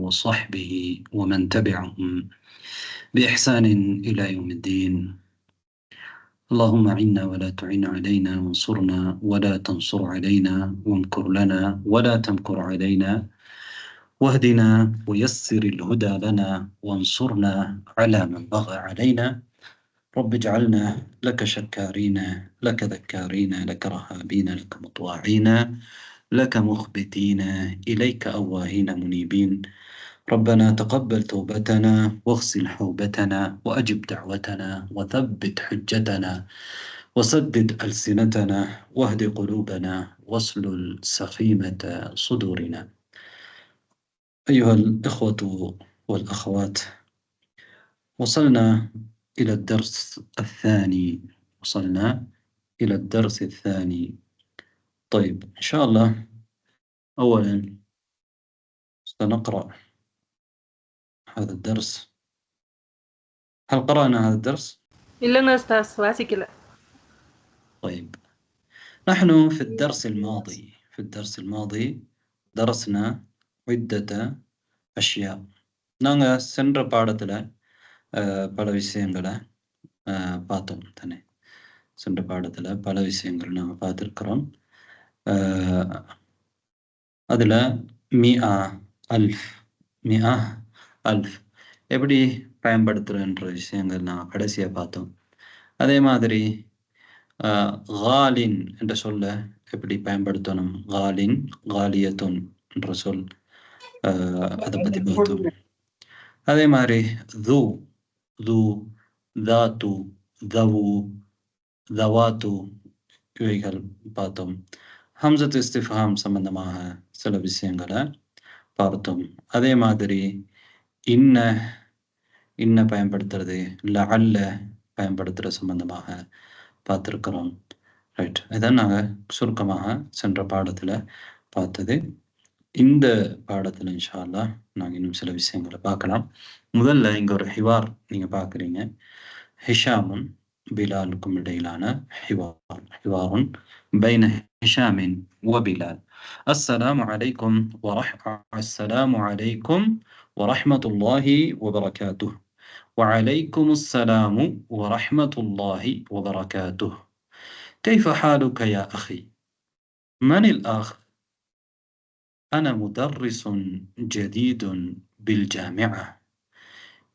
وصحبه ومن تبعهم بإحسان إلى يوم الدين. اللهم أعنا ولا تعن علينا، وانصرنا ولا تنصر علينا، وامكر لنا ولا تمكر علينا، واهدنا ويسر الهدى لنا، وانصرنا على من بغى علينا. رب اجعلنا لك شكارين، لك ذكارين، لك رهابين، لك مطواعين، لك مخبتين، إليك أواهين منيبين. ربنا تقبل توبتنا، واغسل حوبتنا، وأجب دعوتنا، وثبت حجتنا، وسدد ألسنتنا، واهد قلوبنا، واسلل سخيمة صدورنا. أيها الإخوة والأخوات، وصلنا إلى الدرس الثاني. طيب، إن شاء الله أولا سنقرأ هذا الدرس. هل قرأنا هذا الدرس؟ இல்லைங்க أستاذ வாசிக்கல. طيب، نحن في الدرس الماضي درسنا عدة أشياء. நாங்கள் சென்ற பாடத்தில் பல விஷயங்களை பார்த்தோம் தானே. சென்ற பாடத்தில் பல விஷயங்கள் நாங்கள் பார்த்துருக்குறோம். அதில் மிஆ அல்ஃப் எப்படி பயன்படுத்துகிறன்ற விஷயங்கள் நாங்கள் கடைசியாக பார்த்தோம். அதே மாதிரி காலின் என்ற சொல்ல எப்படி பயன்படுத்தணும், காலின், காலியத்துன் என்ற சொல், அதை பற்றி பார்த்தோம். அதே மாதிரி து, தாத்து, தவு, தவாத்து இவைகள் பார்த்தோம். ஹம்சத் இஸ்திஃபாம் சம்பந்தமாக சில விஷயங்களை பார்த்தோம். அதே மாதிரி இன்ன பயன்படுத்துறது, லஅல்ல பயன்படுத்துகிற சம்பந்தமாக பார்த்துருக்கிறோம். ரைட், இதான் நாங்கள் சுருக்கமாக சென்ற பாடத்தில் பார்த்தது. இந்த பாடத்தில் இன்ஷா அல்லாஹ் நாங்கள் இன்னும் சில விஷயங்களை பார்க்கலாம். முதல்ல இங்கே ஒரு ஹிவார் நீங்கள் பார்க்குறீங்க. ஹிஷாமுன் பிலாலுக்கும் இடையிலான ஹிவாருன் பைன ஹிஷாமின் வ பிலால். அஸ்ஸலாமு அலைக்கும் வரஹ்மத்துல்லாஹி வபரகாத்துஹ். وعليكم السلام ورحمة الله وبركاته. كيف حالك يا أخي؟ من الأخ؟ أنا مدرس جديد بالجامعة،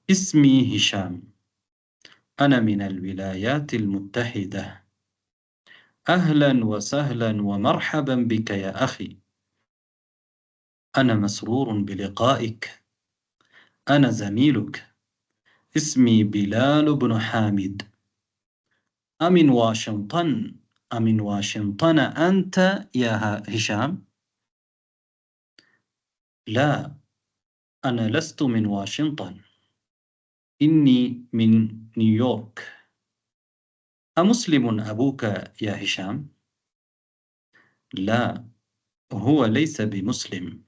اسمي هشام، أنا من الولايات المتحدة. أهلا وسهلا ومرحبا بك يا أخي، أنا مسرور بلقائك، أنا زميلك، اسمي بلال بن حامد. أمن واشنطن أنت يا هشام؟ لا، أنا لست من واشنطن، إني من نيويورك. أمسلم أبوك يا هشام؟ لا، هو ليس بمسلم.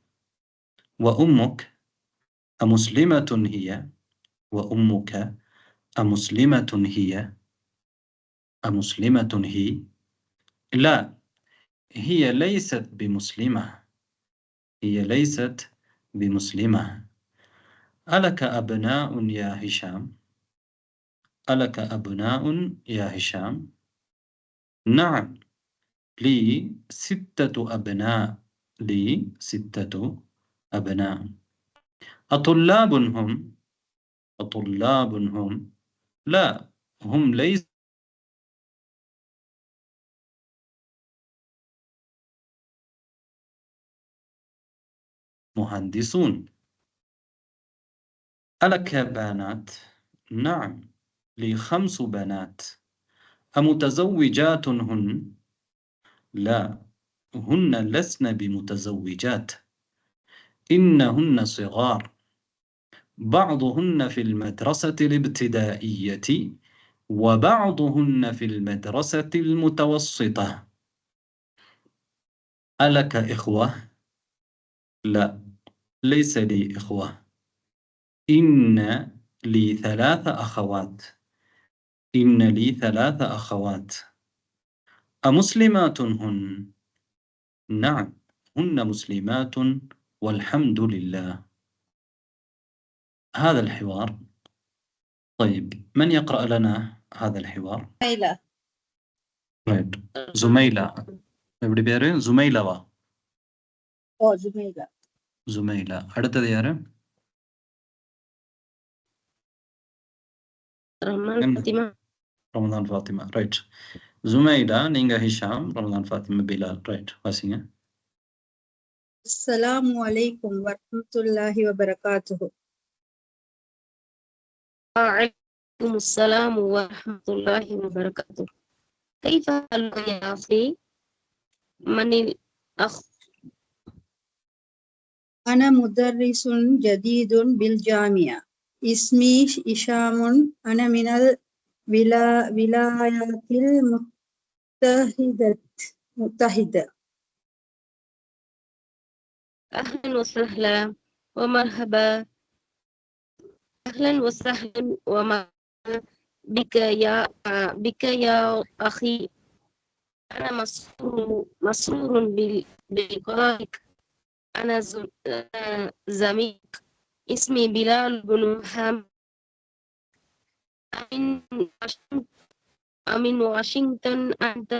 وأمك أمسلمة هي؟ وأمك أمسلمة هي؟ أمسلمة هي؟ لا، هي ليست بمسلمة. ألك أبناء يا هشام؟ ألك أبناء يا هشام؟ نعم، لي 6 أبناء. أطلاب هم؟ لا، هم ليس مهندسون. ألك بنات؟ نعم، لي 5 بنات. أمتزوجات هن؟ لا، هن لسن بمتزوجات، إنهن صغار، بعضهن في المدرسة الابتدائية وبعضهن في المدرسة المتوسطة. ألك إخوة؟ لا، ليس لي إخوة، إن لي 3 أخوات. أمسلمات هن؟ نعم، هن مسلمات والحمد لله. هذا الحوار. طيب من يقرأ لنا هذا الحوار؟ زميلة. Right. زميلة. எப்படி பேரு? زميلவா? زميلة. زميلة. அடுத்தது யாரு? ரமதான் ஃபாத்திமா. ரைட். زميلة நீங்க ஹிஷாம், ரமதான் ஃபாத்திமா பிலால். ரைட். வாசிங்க. السلام عليكم ورحمة الله وبركاته. وعليكم السلام ورحمة الله وبركاته. كيف حالك يا أخي؟ من الأخ؟ أنا مدرس جديد بالجامعة. اسمي هشام. أنا من الولايات المتحدة. أهلا وسهلا ومرحبا. أهلا وسهلا ومرحبا بك يا أخي. أنا مسرور بلقائك. أنا زميلك. اسمي بلال بن محمد. من واشنطن. أنت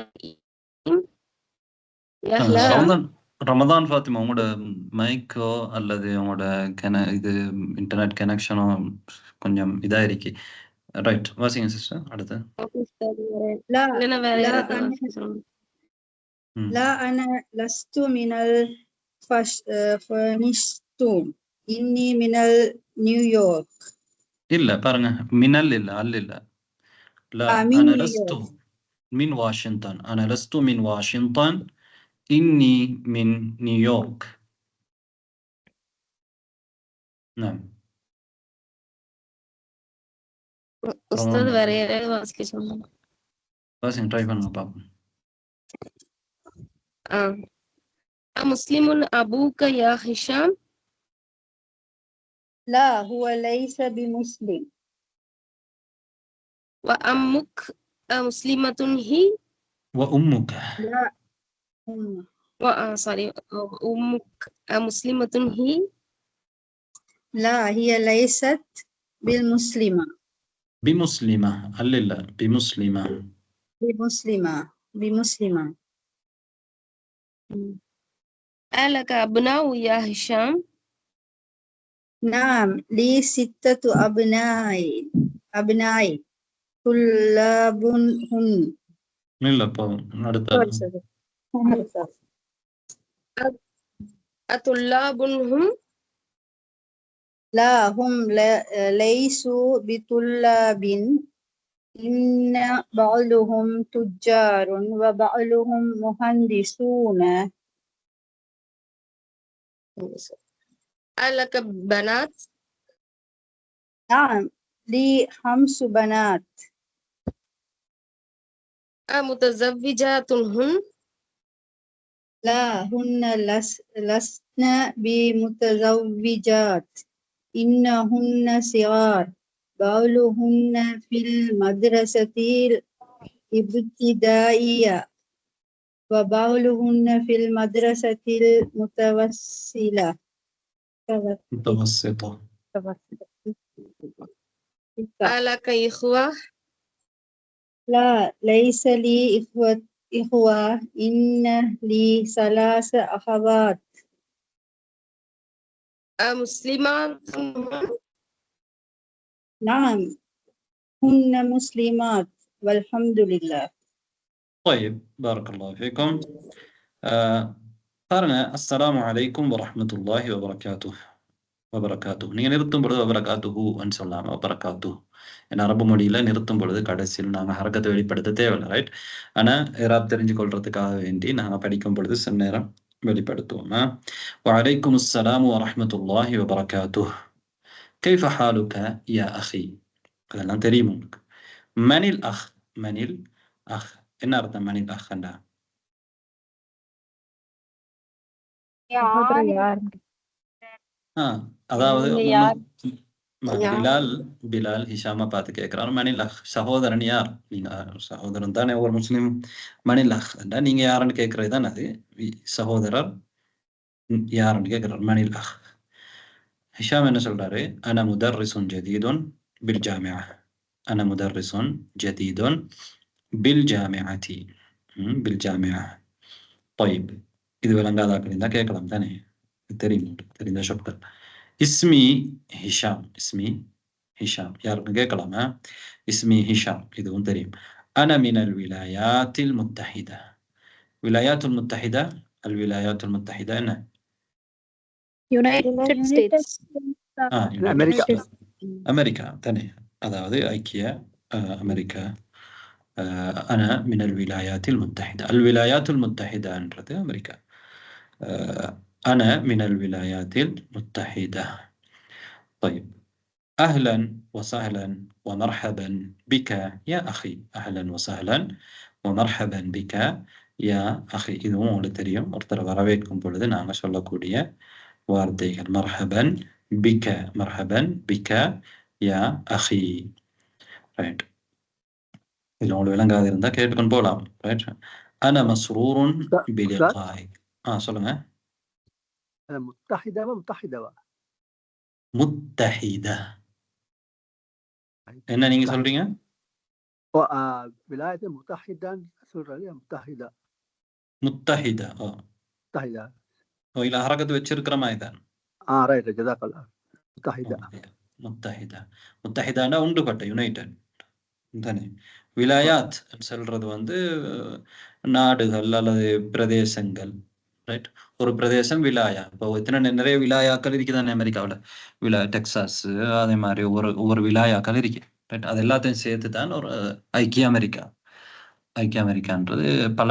يا أهلا. ரமதான் ஃபாத்திமா, உங்களோட மைக்கோ அல்லது உங்களோட இது இன்டர்நெட் கனெக்ஷனோ கொஞ்சம் இதா இருக்கு. ரைட். வாசிங்க சிஸ்டர். அடுத்து. لا أنا لست من الفاشنستون. إني من نيويورك. இல்ல பாருங்க, மினல் இல்ல, அல் இல்ல. لا أنا لست من واشنطن. أنا لست من واشنطن. إني من نيويورك. نعم. أستاذ வேற யாராவது வாசிக்க சொல்லுங்க. வாசிங்க, ட்ரை பண்ணுங்க பாப்போம். مسلم أبوك يا هشام؟ لا هو ليس بمسلم. وأمك مسلمة هي؟ وأمك. لا أمك مسلمة هي؟ لا هي ليست بالمسلمة. بمسلمة. لا بمسلمة. بمسلمة. ألك أبناء يا هشام؟ نعم لي 6 أبناء طلاب هم. இல்ல போதும். அடுத்து. أطلاب هم؟ لا هم ليسوا بطلاب. إن بعضهم تجار وبعضهم مهندسون. ألك بنات؟ نعم لي 5 بنات. متزوجات هن؟ لا هن لسن بمتزوجات. إنهن صغار. بعضهن في المدرسة الابتدائية وبعضهن في المدرسة المتوسطة. ألك إخوة؟ لا ليس لي إخوة. إن لي 3 أخوات. مسلمات هن؟ نعم هن مسلمات والحمد لله. طيب بارك الله فيكم. பாருங்க, அஸ்ஸலாமு அலைக்கும் வரஹ்மத்துல்லாஹி வபரகாத்துஹ். வபரகாத்துஹ் நீங்க நிறுத்தும் பொழுது வபரகாத்துஹுன்னு சொல்லாம வபரகாத்துஹ். ஏன்னா அரபு மொழியில நிறுத்தும் பொழுது கடைசியில் நாங்கள் ஹரக்கத்தை வெளிப்படுத்த தேவையில்லை. ரைட். ஆனா இராப் தெரிஞ்சு கொள்றதுக்காக வேண்டி நாங்க படிக்கும் பொழுது சில நேரம் வெளிப்படுத்துவோம். வஅலைக்கும் அஸ்ஸலாமு வரஹ்மத்துல்லாஹி வபரகாத்துஹ். கைஃப ஹாலுக யா அஹி. அதெல்லாம் தெரியும் உங்களுக்கு. மனில் அஹ். மனில் அஹ் என்ன அர்த்தம்? மனில் அஹ்ண்டா அதாவது பிலால் ஹிஷாமா பார்த்து கேட்கிறாரு, மனில் அஹ் சகோதரன் யார்? நீங்க சகோதரன் தானே ஒரு முஸ்லிம். மனில் அஹ் நீங்க யாருன்னு கேட்கறது தான் அது. சகோதரர் யாருன்னு கேட்கிறார். மனில் அஹ். ஹிஷாம் என்ன சொல்றாரு? அன முதர்ரிசுன் ஜதீதுன் பில் ஜாமிஆ. அன முதர்ரிசுன் ஜதீதுன் பில் ஜாமிஆதி. பில் ஜாமிஆ. طيب இது விளங்காதாக்கள் இருந்தா கேட்கலாம் தானே? தெரியும், தெரிந்த சொற்கள். இஸ்மி ஹிஷாம். இஸ்மி ஹிஷாம் யாருக்கும் கேட்கலாமா? இஸ்மி ஹிஷாம் இதுவும் தெரியும். அன மினல் விலாயாத்தில் முத்தஹிதா. விலாயாத்துல் முத்தஹிதா, அல் விலாயாத்துல் முத்தஹிதா என்ன? United states. அமெரிக்கா. அமெரிக்கா தானே? அதாவது ஐக்கிய அமெரிக்கா. அன மினல் விலாயாத்தில் முத்தஹிதா. அல் விலாயாத்துல் முத்தஹிதான்றது அமெரிக்கா. அன மினல் விலாயாத்தில் முத்தஹிதா. طيب أهلا وسهلا ومرحبا بك يا أخي. أهلا وسهلا ومرحبا بك يا أخي. இதுவும் உங்களுக்கு தெரியும். ஒருத்தர் வரவேற்கும் பொழுது நாங்கள் சொல்லக்கூடிய வார்த்தைகள். மர்ஹபன் பிக, மர்ஹபன் பிக யா அஹி. ரைட். இதில் உங்களுக்கு விளங்காது இருந்தால் கேட்டுக்கொண்டு போகலாம். ரைட். அன மஸ்ரூருன் பிலிகாயிக். சொல்லுங்க. முத்தஹிதாவா முத்தஹிதாவா? முத்தஹிதா. என்ன நீங்க சொல்றீங்க? விலாயத்து முத்தஹிதான் சொல்றாரு. முத்தஹிதா. முத்தஹிதா. முத்தஹிதா. இல்ல ஹரகத்து வச்சிருக்கிற மாதிரி தான். ரைட். ஜஸாக்கல்லாஹ். முத்தஹிதா. முத்தஹிதா. முத்தஹிதானா ஒன்றுபட்ட, யுனைடெட் தானே? விலாயாத் சொல்றது வந்து நாடுகள் அல்லது பிரதேசங்கள். ரைட். ஒரு பிரதேசம் விலாயா. இப்போ நிறைய விலாயாக்கள் இருக்குதானே அமெரிக்காவில். டெக்சாஸ், அதே மாதிரி ஒவ்வொரு விலாயாக்கள் இருக்கு. ரைட். அது எல்லாத்தையும் சேர்த்து தான் ஒரு ஐக்கிய அமெரிக்கா. ஐக்கிய அமெரிக்கான்றது பல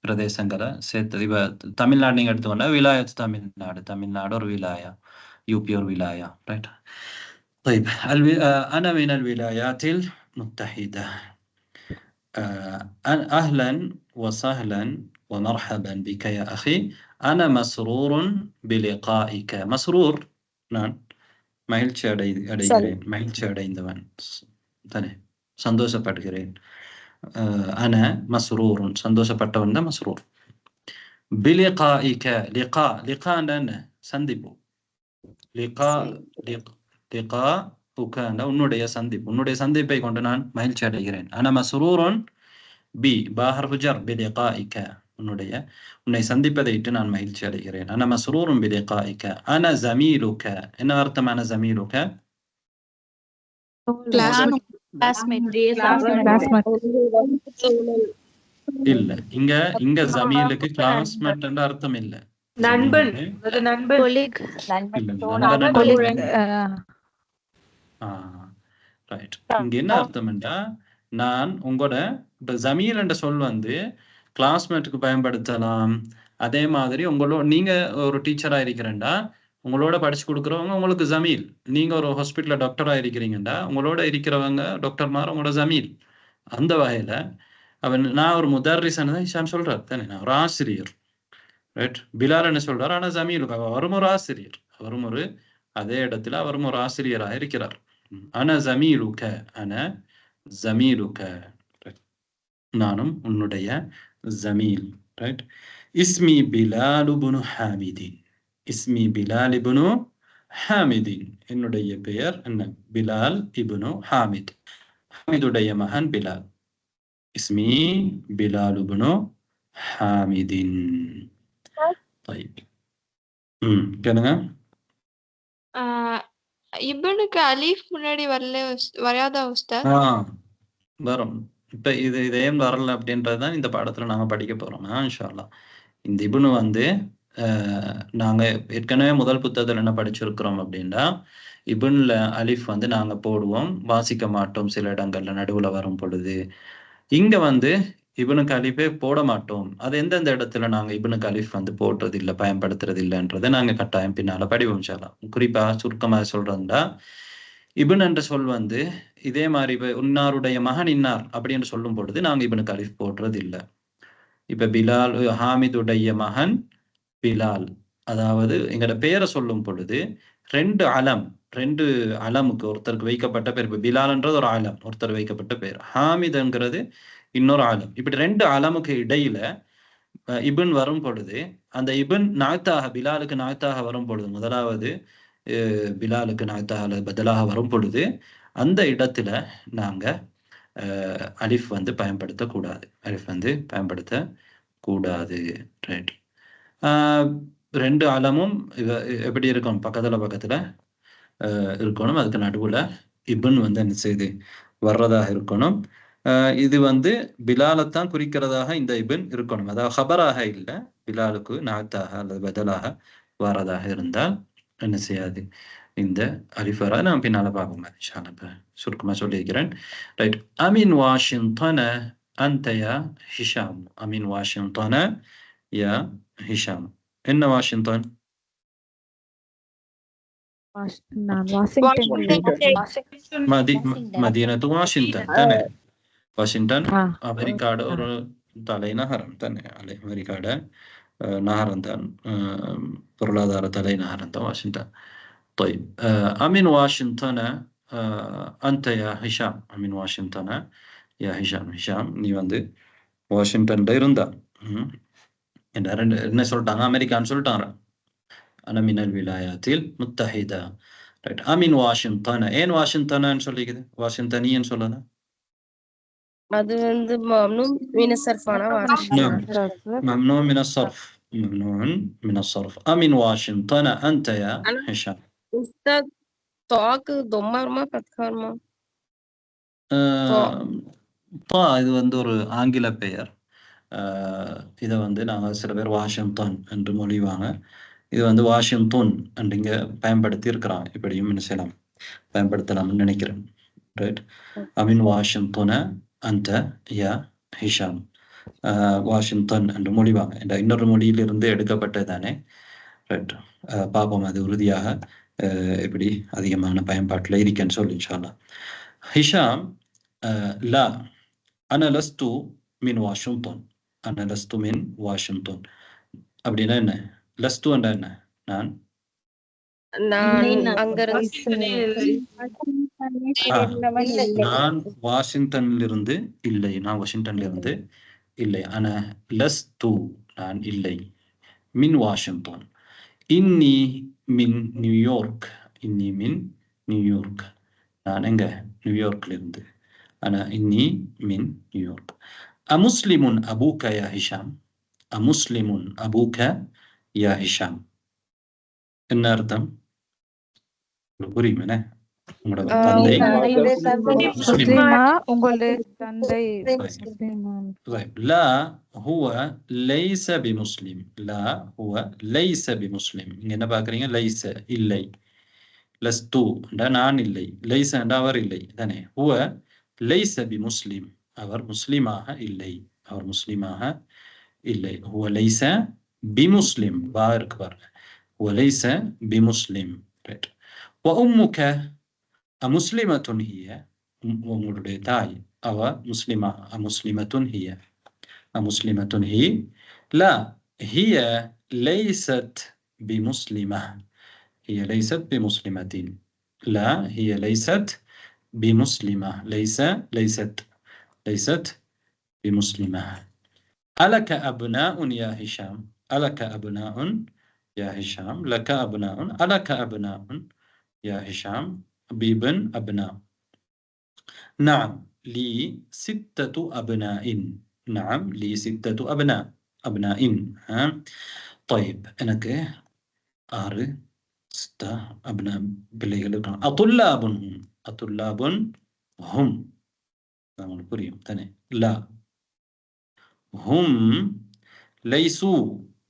பிரதேசங்களை சேர்த்தது. இப்போ தமிழ்நாடு நீங்க எடுத்துக்கொண்டா விலாயத் தமிழ்நாடு. தமிழ்நாடு ஒரு விலாயா, யூபி ஒரு விலாயா. ரைட். طيب أنا من الولايات المتحدة. أهلا وسهلا ومرحبا بك يا أخي. أنا مسرور بلقائك. مسرور நான் மகிழ்ச்சி அடைகிறேன். மகிழ்ச்சி அடைந்தவன் தானே? சந்தோஷப்படுகிறேன். அன மஸ்ரூருன் சந்தோஷப்பட்டவன் தான் மஸ்ரூர். பிலிகாயிக. லிகா, லிகான சந்திப்பு. லிகா லிகா உக்கான உன்னுடைய சந்திப்பு. உன்னுடைய சந்திப்பை கொண்டு நான் மகிழ்ச்சி அடைகிறேன். அன மஸ்ரூருன் பி பாஹர்ஃபு ஜர் பிலிகாயிக. உன்னை சந்திப்பதை இட்டு நான் மகிழ்ச்சி அடைகிறேன். அன மஸ்ரூருன் பிலிகாயிக. அன ஜமீலுக. என்ன அர்த்தம் அன ஜமீலுக? இல்ல, இங்க ஜமீலுக்கு கிளாஸ்மேட் என்ற அர்த்தம் இல்ல. நண்பன். இங்க என்ன அர்த்தம் என்றா, நான் உங்களோட இப்ப ஜமீல் என்ற சொல் வந்து கிளாஸ்மேட்டுக்கு பயன்படுத்தலாம். அதே மாதிரி நீங்க ஒரு டீச்சரா இருக்கிறேன்டா, உங்களோட படிச்சு கொடுக்குறவங்க உங்களுக்கு ஜமீல். நீங்க ஒரு ஹாஸ்பிட்டல்ல டாக்டரா இருக்கிறீங்கடா, உங்களோட இருக்கிறவங்க டாக்டர்மார் உங்களோட ஜமீல். அந்த வகையில நான் ஒரு முதர்ரிசன் தான் ஹிஷாம் சொல்றாரு தானே? நான் ஒரு ஆசிரியர். ரைட். பிலால் என்ன சொல்றாரு? ஆனா ஜமீலுக்கு அவரும் ஒரு ஆசிரியர். அதே இடத்துல அவரும் ஒரு ஆசிரியராக இருக்கிறார். அன ஜமீலுக. அன ஜமீலுக. நானும் உன்னுடைய ஜமீல். ரைட். இஸ்மி பிலால் இப்னு ஹாமிதின். இஸ்மி பிலால் இப்னு ஹாமிதின். என்னுடைய பெயர் என்ன? பிலால் இப்னு ஹாமித். ஹாமிதுடைய மகன் பிலால். இஸ்மி பிலால் இப்னு ஹாமிதின். طيب கேளுங்க. இப்னுக்கு அலீஃப் முன்னாடி வராதா உஸ்தாத்? வரும். இப்ப இது ஏன் வரல அப்படின்றதுதான் இந்த பாடத்துல நாங்க படிக்க போறோம் இன்ஷா அல்லாஹ். இந்த இப்னு வந்து நாங்க ஏற்கனவே முதல் புத்தகத்துல என்ன படிச்சிருக்கிறோம் அப்படின்னா, இப்னுல அலிஃப் வந்து நாங்க போடுவோம், வாசிக்க மாட்டோம் சில இடங்கள்ல நடுவுல வரும் பொழுது. இங்க வந்து இப்னுக்கு அலிஃபே போட மாட்டோம். அது எந்தெந்த இடத்துல நாங்க இப்னுக்கு அலிஃப் வந்து போடுறது இல்லை, பயன்படுத்துறது இல்லைன்றதை நாங்க கட்டாயம் பின்னால படிவோம் இன்ஷா அல்லாஹ். குறிப்பா சுருக்கமாக சொல்றதுண்டா, இப்னு என்ற சொல் வந்து இதே மாதிரி இன்னாருடைய மகன் இன்னார் அப்படின்னு சொல்லும் பொழுது நாங்க இப்னுக்கு அலிஃப் போடுறது இல்லை. இப்ப பிலால், ஹாமிதுடைய மகன் பிலால், அதாவது எங்களோட பெயரை சொல்லும் பொழுது ரெண்டு அலமுக்கு ஒருத்தருக்கு வைக்கப்பட்ட பேர். இப்ப பிலால்ன்றது ஒரு அலம், ஒருத்தர் வைக்கப்பட்ட பேர். ஹாமிதுங்கிறது இன்னொரு ஆலம். இப்படி ரெண்டு அலமுக்கு இடையில இபன் வரும் பொழுது, அந்த இபன் நாத்தாக, பிலாலுக்கு நாத்தாக வரும் பொழுது முதலாவது பிலாலுக்கு நாத்தாக பதிலாக வரும் பொழுது அந்த இடத்துல நாங்க அலிஃப் வந்து பயன்படுத்தக்கூடாது. அலிஃப் வந்து பயன்படுத்தக்கூடாது. ரைட். 2 அலமும் எப்படி இருக்கும்? பக்கத்துல இருக்கணும். அதுக்கு நடுவுல இப்ன் வந்து என்ன செய்து வர்றதாக இருக்கணும். இது வந்து பிலாலைத்தான் குறிக்கிறதாக இந்த இப்ன் இருக்கணும். அதாவது ஹபராக இல்லை, பிலாலுக்கு நாத்தாக அல்லது பதிலாக வரதாக இருந்தால் என்ன செய்யாது, இந்த அலிஃப் வராது. நான் பின்னால பார்ப்போம் இன்ஷா அல்லாஹ். சுருக்கமா சொல்லியிருக்கிறேன். ரைட். அமின் வாஷிங்டன அன்த யா ஹிஷாம். அமின் வாஷிங்டன யா ஹிஷாம். என்ன வாஷிங்டன்? மதீனத்து வாஷிங்டன் தானே. வாஷிங்டன் அமெரிக்காட ஒரு தலைநகரம் தானே. அமெரிக்காட நகரம் தான், பொருளாதார தலைநகரம் தான் வாஷிங்டன். طيب أمين واشنطن أنت يا هشام. أمين واشنطن يا هشام. هشام நீ வந்து வாஷிங்டன்ல இருந்தா என்ன சொல்லிட்டாங்க? அமெரிக்கான்னு சொல்லிட்டாங்க. أنا من الولايات المتحدة. ரைட். أمين واشنطن. ஏன் வாஷிங்டன்னு சொல்லிக்குது? வாஷிங்டனியன்னு சொல்லலாம். அது வந்து மம்னூன் மின ஸர்ஃபான ممنوع من الصرف. ممنوع من الصرف. أمين واشنطن أنت يا هشام. உஸ்தாத் தாக்கு தொம்மர்மா பத்கார்மா? இது வந்து ஒரு ஆங்கில பெயர். இதை வந்து நாங்கள் சில பேர் வாஷிங்டன் என்று மொழிவாங்க. இது வந்து வாஷிங்டன் அப்படிங்க பயன்படுத்தி இருக்கிறாங்க. இப்படியும் என்ன செய்யலாம், பயன்படுத்தலாம்னு நினைக்கிறேன். ரைட். அமீன் வாஷிங்டன அந்த யா ஹிஷாம். வாஷிங்டன் என்று மொழிவாங்க. இந்த இன்னொரு மொழியிலிருந்து எடுக்கப்பட்டது தானே. ரைட். பார்ப்போம் அது உறுதியாக எப்படி அதிகமான பயன்பாட்டில் இருக்கேன்னு சொல்லி இன்ஷா அல்லாஹ். ஹிஷாம் லா அன லஸ்து மின் வாஷிங்டன். அன லஸ்து மின் வாஷிங்டன் அப்படின்னா என்ன? லஸ்து என்றா என்ன? நான் வாஷிங்டன்ல இருந்து இல்லை. நான் வாஷிங்டன்ல இருந்து இல்லை. அன லஸ்து நான் இல்லை. மின் வாஷிங்டன். இன்னி மின் நியூயார்க். இன்னி மின் நியூயார்க். நான் எங்க? நியூயார்க்ல இருந்து. அன இன்னி மின் நியூயார்க். அமுஸ்லிமுன் அபூக யா ஹிஷாம். அமுஸ்லிமுன் அபூக யா ஹிஷாம். என்ன அர்த்தம் புரியும்? என்ன? உங்களோட தந்தை முஸ்லிமா, உங்களுடைய தந்தை லா ஹுவ லைஸ பிமுஸ்லிம். லா ஹுவ லைஸ பிமுஸ்லிம். இங்க என்ன பார்க்குறீங்க? லைஸ இல்லை. லஸ்து நான் இல்லை. லைஸ அவர் இல்லை தானே. ஹுவ லைஸ பிமுஸ்லிம். அவர் முஸ்லிமாக இல்லை. அவர் முஸ்லிமாக இல்லை. ஹுவ லைஸ பிமுஸ்லிம். பா இருக்கு பாருங்க. ஹுவ லைஸ பிமுஸ்லிம். ரைட். وأمك أمسلمة هي. உங்களுடைய தாய் அவ முஸ்லிமா? أمسلمة هي. أمسلمة هي. لا هي ليست بمسلمة. هي ليست بمسلمة. لا هي ليست بمسلمة. ليست بمسلمة. ألك أبناء يا هشام. ألك أبناء يا هشام. لك أبناء. ألك أبناء يا هشام. بابن أبناء. نعم لي 6 أبناء. نعم لي 6 أبناء. أبناء. طيب أنك 6 أبناء பிள்ளைகள் இருக்காங்க. أطلاب هم. أطلاب هم. புரியும் தானே. لا هم ليسوا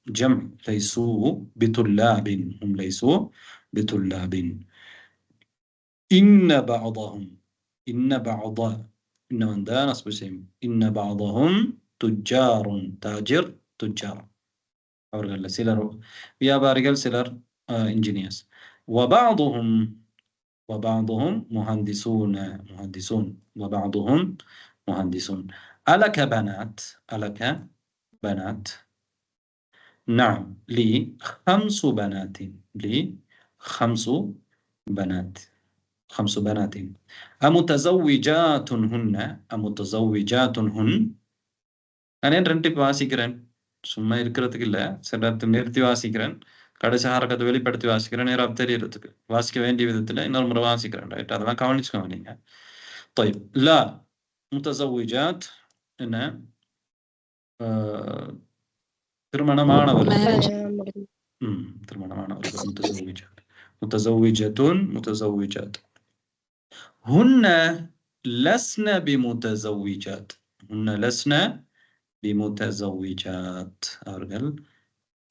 جمع. ليسوا بطلاب. هم ليسوا بطلاب. إن بعضهم. إن بعض. إن من دا نصب سيم. إن بعضهم تجار. تاجر تجار. أورغل سيلر வியாபாரிகள், சிலர் engineers. وبعضهم مهندسون. وبعضهم مهندسون. ألك بنات. ألك بنات. نعم لي 5 بنات. لي 5 بنات. 5 بنات. أمتزوجات هن. أمتزوجات هن. நான் ஏன் 2 வாசிக்கிறேன்? சும்மா இருக்கிறதுக்கு இல்லை, சில நிறுத்தி வாசிக்கிறேன். கடைசி ஹரக்கத்தை வெளிப்படுத்தி வாசிக்கிறேன் நேரம் தெரியறதுக்கு. வாசிக்க வேண்டிய விதத்துல இன்னொரு முறை வாசிக்கிறேன். ரைட், அதெல்லாம் கவனிச்சுக்கோங்க நீங்க. طيب لا متزوجات என்ன திருமணமானவர்கள். திருமணமானவர்கள் متزوجات متزوجة متزوجات. هن لسن بمتزوجات. هن لسن بمتزوجات. அவர்கள்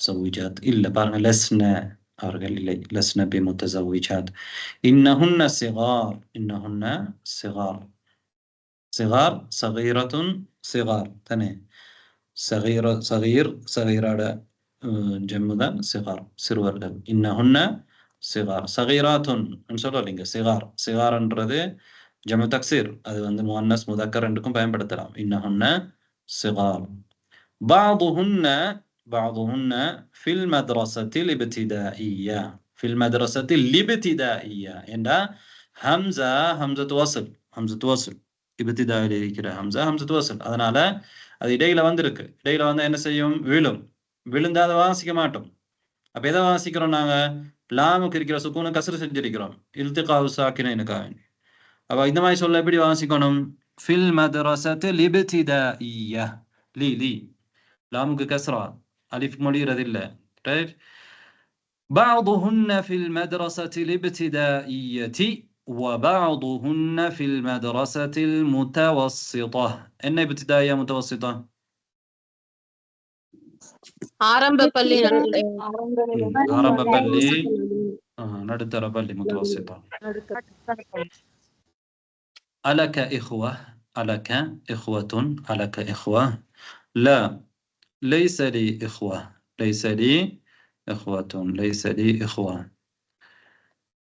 زوجات إلا பாருங்க لسن அவர்கள் இல்லை. لسن بمتزوجات. إنهن صغار. إنهن صغار. صغار صغيرة صغار تاني. صغيرة صغير صغيرة جمدا صغار சிறுவர்கள். إنهن صغار. صغيرات சொல்லலீங்க. صغار صغارன்றது ஜம தக்சீர். அது வந்து முஅன்னஸ் முதக்கர் ரெண்டுக்கும் பயன்படுத்தலாம். إنهن صغار. بعضهن في المدرسة الابتدائية. في المدرسة الابتدائية عند همزة وصل. همزة وصل ibtidaயில் இருக்கிற ஹம்சத்து வஸ்ல். அதனால அது இடையில வந்திருக்கு. இடையில வந்து என்ன செய்யும்? விழும். விழுந்தா அதை வாசிக்க மாட்டோம். அப்ப எதை வாசிக்கிறோம் நாங்க? லாமுக்கு இருக்கிற சுக்கூனை கஸ்ர் செஞ்சிருக்கிறோம். இல்திகாவு சாக்கினைனுக்காக. அப்ப இந்த மாதிரி சொல்ல எப்படி வாசிக்கணும்? ஃபில் மதரஸத்தில் இப்திதாயிய்ய. லீ லாமுக்கு கஸ்ரா, அலிஃப் முடிகிறது இல்ல. ரைட். بعضهن في المدرسة الابتدائية وبعضهن في المدرسة المتوسطة. என்ன ابتدائية متوسطة؟ ஆரம்ப பள்ளி ஆரம்ப பள்ளி நடுத்தர பள்ளி متوسطة. ألك إخوة؟ ألك إخوة؟ ألك إخوة؟ لا ليس لي إخوة. ليس لي إخوة. ليس لي إخوة.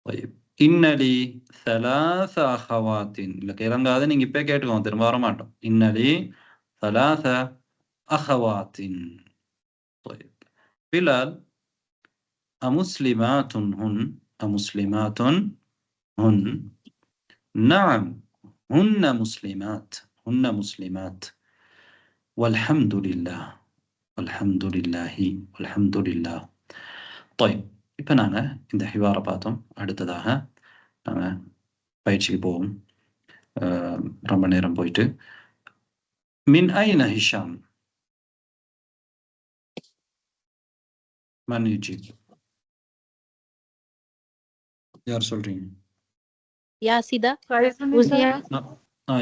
طيب إن لي 3 أخوات. لك இறங்காத நீங்க இப்ப கேட்டுக்கோங்க, திரும்ப வர மாட்டோம். إن لي 3 أخوات. طيب بلال أمسلمات هن؟ أمسلمات هن؟ نعم هن مسلمات. هن مسلمات. والحمد لله. والحمد لله. والحمد لله. طيب இப்போ நாங்கள் இந்த ஹிவாரை பார்த்தோம். அடுத்ததாக நாங்கள் பயிற்சிக்கு போவோம். ரொம்ப நேரம் போயிட்டு மின் ஐன ஹிஷாம் மன் யுஜீப். யார் சொல்றீங்க? யாசிதா.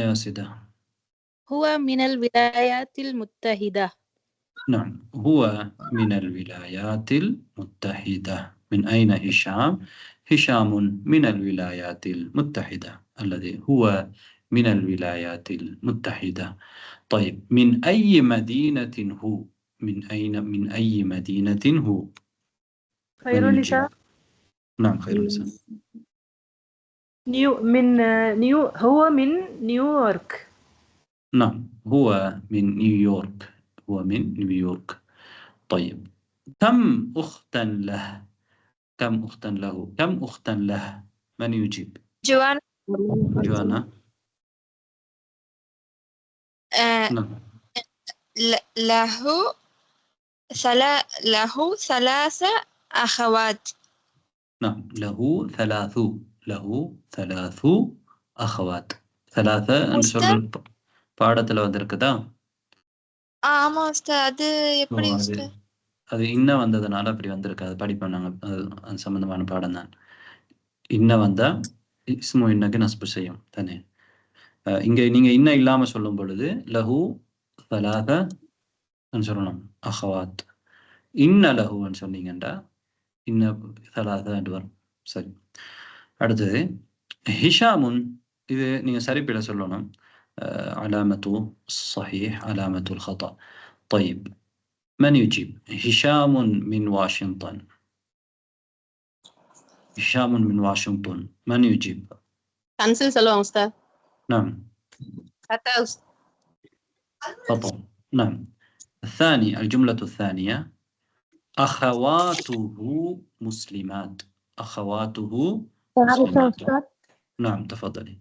யாசிதா. هو من الولايات المتحدة. نعم هو من الولايات المتحدة. من أين هشام؟ هشام من الولايات المتحدة. الذي هو من الولايات المتحدة. طيب من أي مدينة هو؟ من أي مدينة هو؟ خير النساء. نعم خير النساء. هو من نيويورك. نعم هو من نيويورك. هو من نيويورك. طيب كم أختا له؟ كم أختا له؟ كم أختا له؟ من يجيب؟ جوانا. جوانا. نعم. له 3 أخوات. نعم له 3 أخوات. 3 சொல்ற பாடத்துல வந்திருக்குதா? ஆமா உஸ்தாத். அது எப்படி உஸ்தாத்? அது இன்ன வந்ததுனால அப்படி வந்திருக்கு. அது படிப்போம் நாங்க. அது சம்பந்தமான பாடம் தான். இன்ன வந்தா இஸ்மு இன்னக்கு நஸ்பு செய்யும் தானே. இங்க நீங்க இன்ன இல்லாம சொல்லும் பொழுது லஹு 3 சொல்லணும் அஹவாத். இன்ன லஹுன்னு சொன்னீங்கண்டா இன்ன 3 வரும். சரி. அடுத்தது ஹிஷாமுன். இது நீங்க சரிப்பிட சொல்லணும். அலாமத்து صحيح علامة الخطأ. طيب من يجيب؟ هشام من واشنطن. هشام من واشنطن. من يجيب؟ كنسل سلوان أستاذ. نعم خطأ. نعم. الثاني الجملة الثانية أخواته مسلمات. أخواته مسلمات. نعم تفضلي.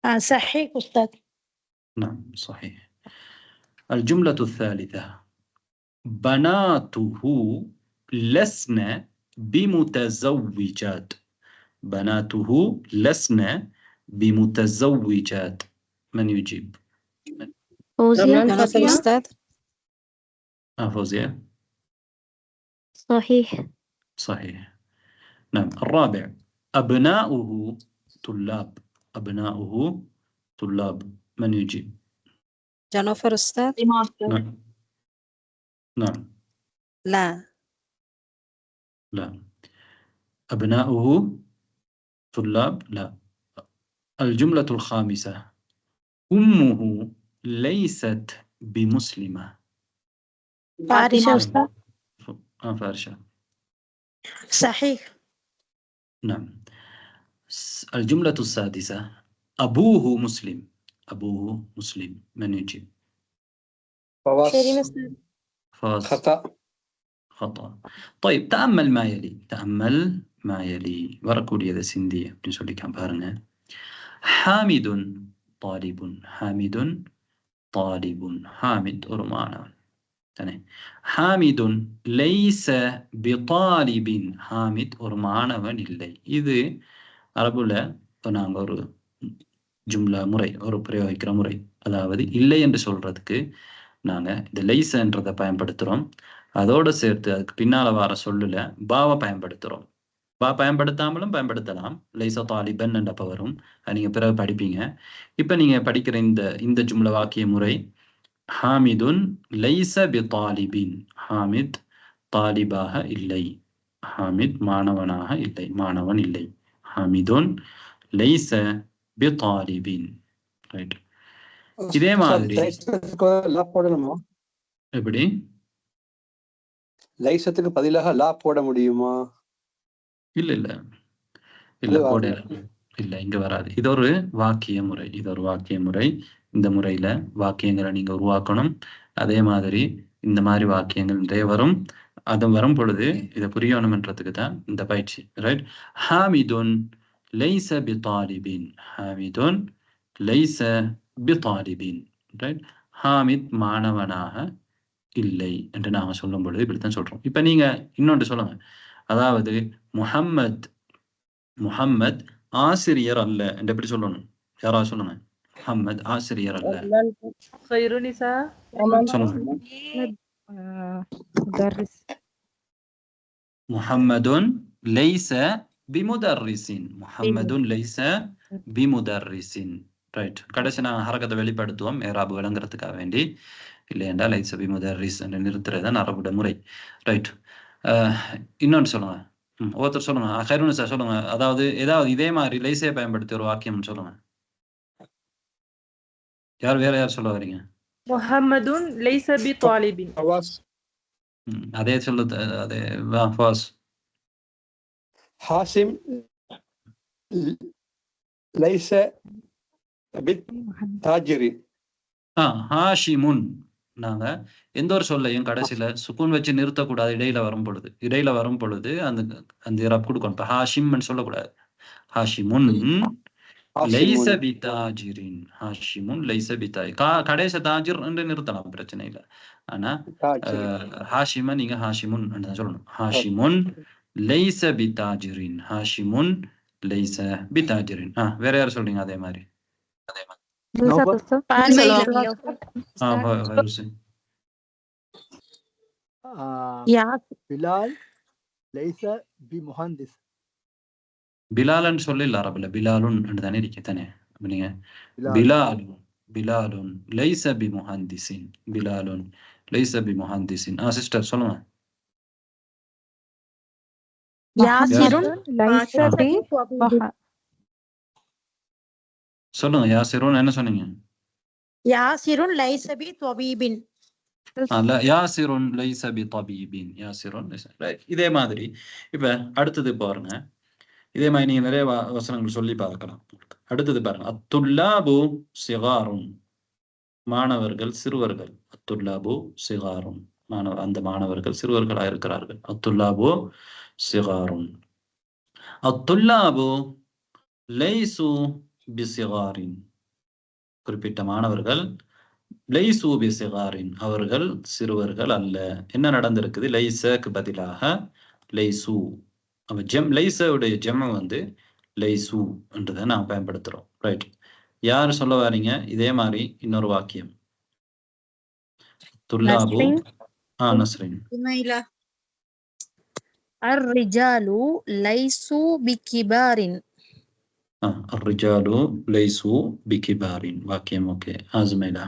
صحيح أستاذ. نعم صحيح. الجملة الثالثة பனாத்துஹு லஸ்ன பிமுதஸவ்விஜாத். பனாத்துஹு லஸ்ன பிமுதஸவ்விஜாத். من يجيب؟ فوزية. جعفر أستاذ. فوزية. صحيح. صحيح. نعم. الرابع أبناؤه طلاب. أبناؤه طلاب. من يجيب؟ جعفر أستاذ. نعم. نعم. لا. لا. أبناؤه طلاب. لا. الجملة الخامسة أمه ليست بمسلمة. فارشة أستاذ. فارشة. صحيح. نعم. الجملة السادسة أبوه مسلم. أبوه مسلم. من يجيب؟ شيرين أستاذ. فاز. خطأ. خطأ. طيب تأمل ما يلي. تأمل ما يلي. வரக்கூடிய சிந்தி அப்படின்னு சொல்லி பாருங்க. حامد طالب. حامد طالب. حامد ஒரு மாணவன். தானே. حامد ليس بطالب. حامد ஒரு மாணவன் இல்லை. இது அரபுல நாங்க ஒரு ஜும்லா முறை, ஒரு பிரயோகிக்கிற முறை. அதாவது இல்லை என்று சொல்றதுக்கு நாங்க இந்த லைசன்றதை பயன்படுத்துறோம். அதோட சேர்த்து அதுக்கு பின்னால வர சொல்லுல பாவை பயன்படுத்துறோம். பா பயன்படுத்தாமலும் பயன்படுத்தலாம். லைசா தாலிபன் என்ற வரும். நீங்க பிறகு படிப்பீங்க. இப்ப நீங்க படிக்கிற இந்த ஜும்ல வாக்கிய முறை ஹாமிதுன் லைஸ பி தாலிபின். ஹாமித் தாலிபாக இல்லை. ஹாமித் மாணவனாக இல்லை, மாணவன் இல்லை. ஹாமிதுன் லைஸ பி தாலிபின். ரைட். இதே மாதிரி எப்படி லைசத்துக்கு பதிலாக லா போட முடியுமா? இல்ல இல்ல இல்ல போடல. இல்ல இங்க வராது. இது ஒரு வாக்கிய முறை. இது ஒரு வாக்கிய முறை. இந்த முறையில வாக்கியங்களை நீங்க உருவாக்கணும். அதே மாதிரி இந்த மாதிரி வாக்கியங்கள் நிறைய வரும். அது வரும் பொழுது இதை புரியணும்ன்றதுக்கு தான் இந்த பயிற்சி. ரைட். ஹாமிதுன் லைஸ பி தாலிபின். ஹாமிதுன் லைஸ பி தாலிபின். ரைட். ஹாமித் மாணவனாக இல்லை என்று நாம சொல்லும் பொழுது இப்படித்தான் சொல்றோம். இப்ப நீங்க இன்னொன்று சொல்லுங்க. அதாவது முஹம்மத் ஆசிரியர் அல்ல என்று எப்படி சொல்லணும்? யாராவது சொல்லுங்க. முஹம்மத் ஆசிரியர் அல்ல. خير النساء. சொல்லுங்க. முஹம்மதுன் லைஸ பிமுதர்ரிஸின். முஹம்மதுன் லைஸ பிமுதர்ரிஸின். ரைட். கடைசி நான் ஹரகத்தை வெளிப்படுத்துவோம் ஏராபு விளங்குறதுக்காக வேண்டி. இல்லை என்றால் லைஸ பிமுதர்ரிஸ் என்று நிறுத்துறதுதான் அரபுட முறை. ரைட். இன்னொன்று சொல்லுங்க. ஒருத்தர் சொல்லுங்க. ஹைருன் சார் சொல்லுங்க. அதாவது ஏதாவது இதே மாதிரி லைஸே பயன்படுத்தி ஒரு வாக்கியம் சொல்லுங்க. வேற யார் சொல்ல வரீங்க? முஹம்மதுன் லைஸ பி தாலிபின். அதே சொல்லு. அதே ஃபாஸ். ஹாசிம் லைஸ பி தாஜிரின். ஹாஷிமுன். நாங்க எந்த ஒரு சொல்லையும் கடைசியில சுக்கூன் வச்சு நிறுத்தக்கூடாது. இடையில வரும் பொழுது அந்த ரப் கொடுக்கணும். இப்ப ஹாஷிம்னு சொல்லக்கூடாது. ஹாஷிமுன் லைஸ பி தாஜிரின். ஹாஷிமுன் லைஸ பி தாஜிர். கடைசி தாஜிர் என்று நிறுத்தலாம், பிரச்சனை இல்லை. ஆனா ஹாஷிம நீங்க ஹாஷிமுன் தான் சொல்லணும். ஹாஷிமுன் லைஸ பி தாஜிரின். ஹாஷிமுன் லைஸ பி தாஜிரின். வேற யார் சொல்றீங்க? அதே மாதிரி பிலால் லைஸ பி முஹந்திஸ். பிலாலன் சொல்லல அரபுல. பிலாலுன் தானே இருக்கு தானே. நீங்க பிலாலுன் லைஸ பி முஹந்திஸின். பிலாலுன் லைஸ பி முஹந்திஸின். சிஸ்டர் சொல்லுங்க. சொல்லுங்க. யாசிருன் என்ன சொன்னீங்க? யாசிருன் லைஸ பி தபீபின். யாசிருன் லைஸ பி தபீபின். யாசிருன் லைஸ. இதே மாதிரி இப்ப அடுத்தது பாருங்க. இதே மாதிரி நீங்க நிறைய வசனங்கள் சொல்லி பார்க்கலாம். அடுத்தது பாருங்க. அத்துல்லாபு சிகாரும். மாணவர்கள் சிறுவர்கள். அத்துல்லாபு சிகாரும். அந்த மாணவர்கள் சிறுவர்களாக இருக்கிறார்கள். அத்துல்லாபு சிகாரும். அத்துல்லாபு லைஸு பி சிகாரின். குறிப்பிட்ட மாணவர்கள் லைசு பிசிகாரின், அவர்கள் சிறுவர்கள் அல்ல. என்ன நடந்திருக்குது? லைசக்கு பதிலாக லைசு. அப்ப லைசவுடைய ஜெம் வந்து லைசு என்றதை நாம் பயன்படுத்துறோம். ரைட், யார் சொல்ல வாரீங்க? இதே மாதிரி இன்னொரு வாக்கியம். துல்லாபு. நஸ்ரின். الرجال ليسوا بكبار. الرجال ليسوا بكبار. واقيم اوكي. زميلة.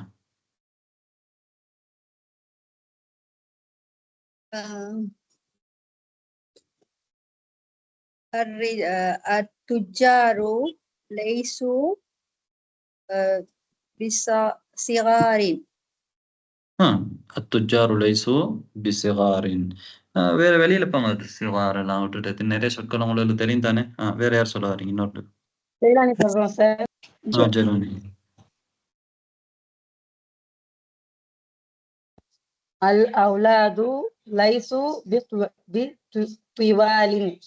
التجار ليسوا بصغار. التجار ليسوا بصغار. வேற வெளியில போங்க. சிகார் எல்லாம் விட்டுட்டு நிறைய சொற்கள் உங்களுக்கு தெரியும் தானே. வேற யார் சொல்ல வரீங்க? இன்னொரு ஜெயிலானி சொல்றோம் சார். ஜெலானி. அல் அவுலாது லைசு பித்வாலின்.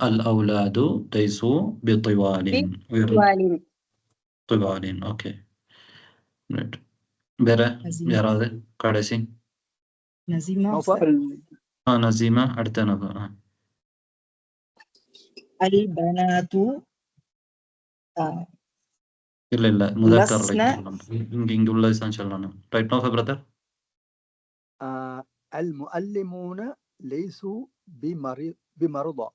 الأولاد ليسوا بطوال. طوال. اوكي ரைட். வேற யாராவது கடைசி? நசீமா. அடுத்த நபர். البنات இல்ல முதக்கர் இங்க உள்ளதான் சொல்லணும். ரைட். No brother. المعلمون ليسوا بمرضى.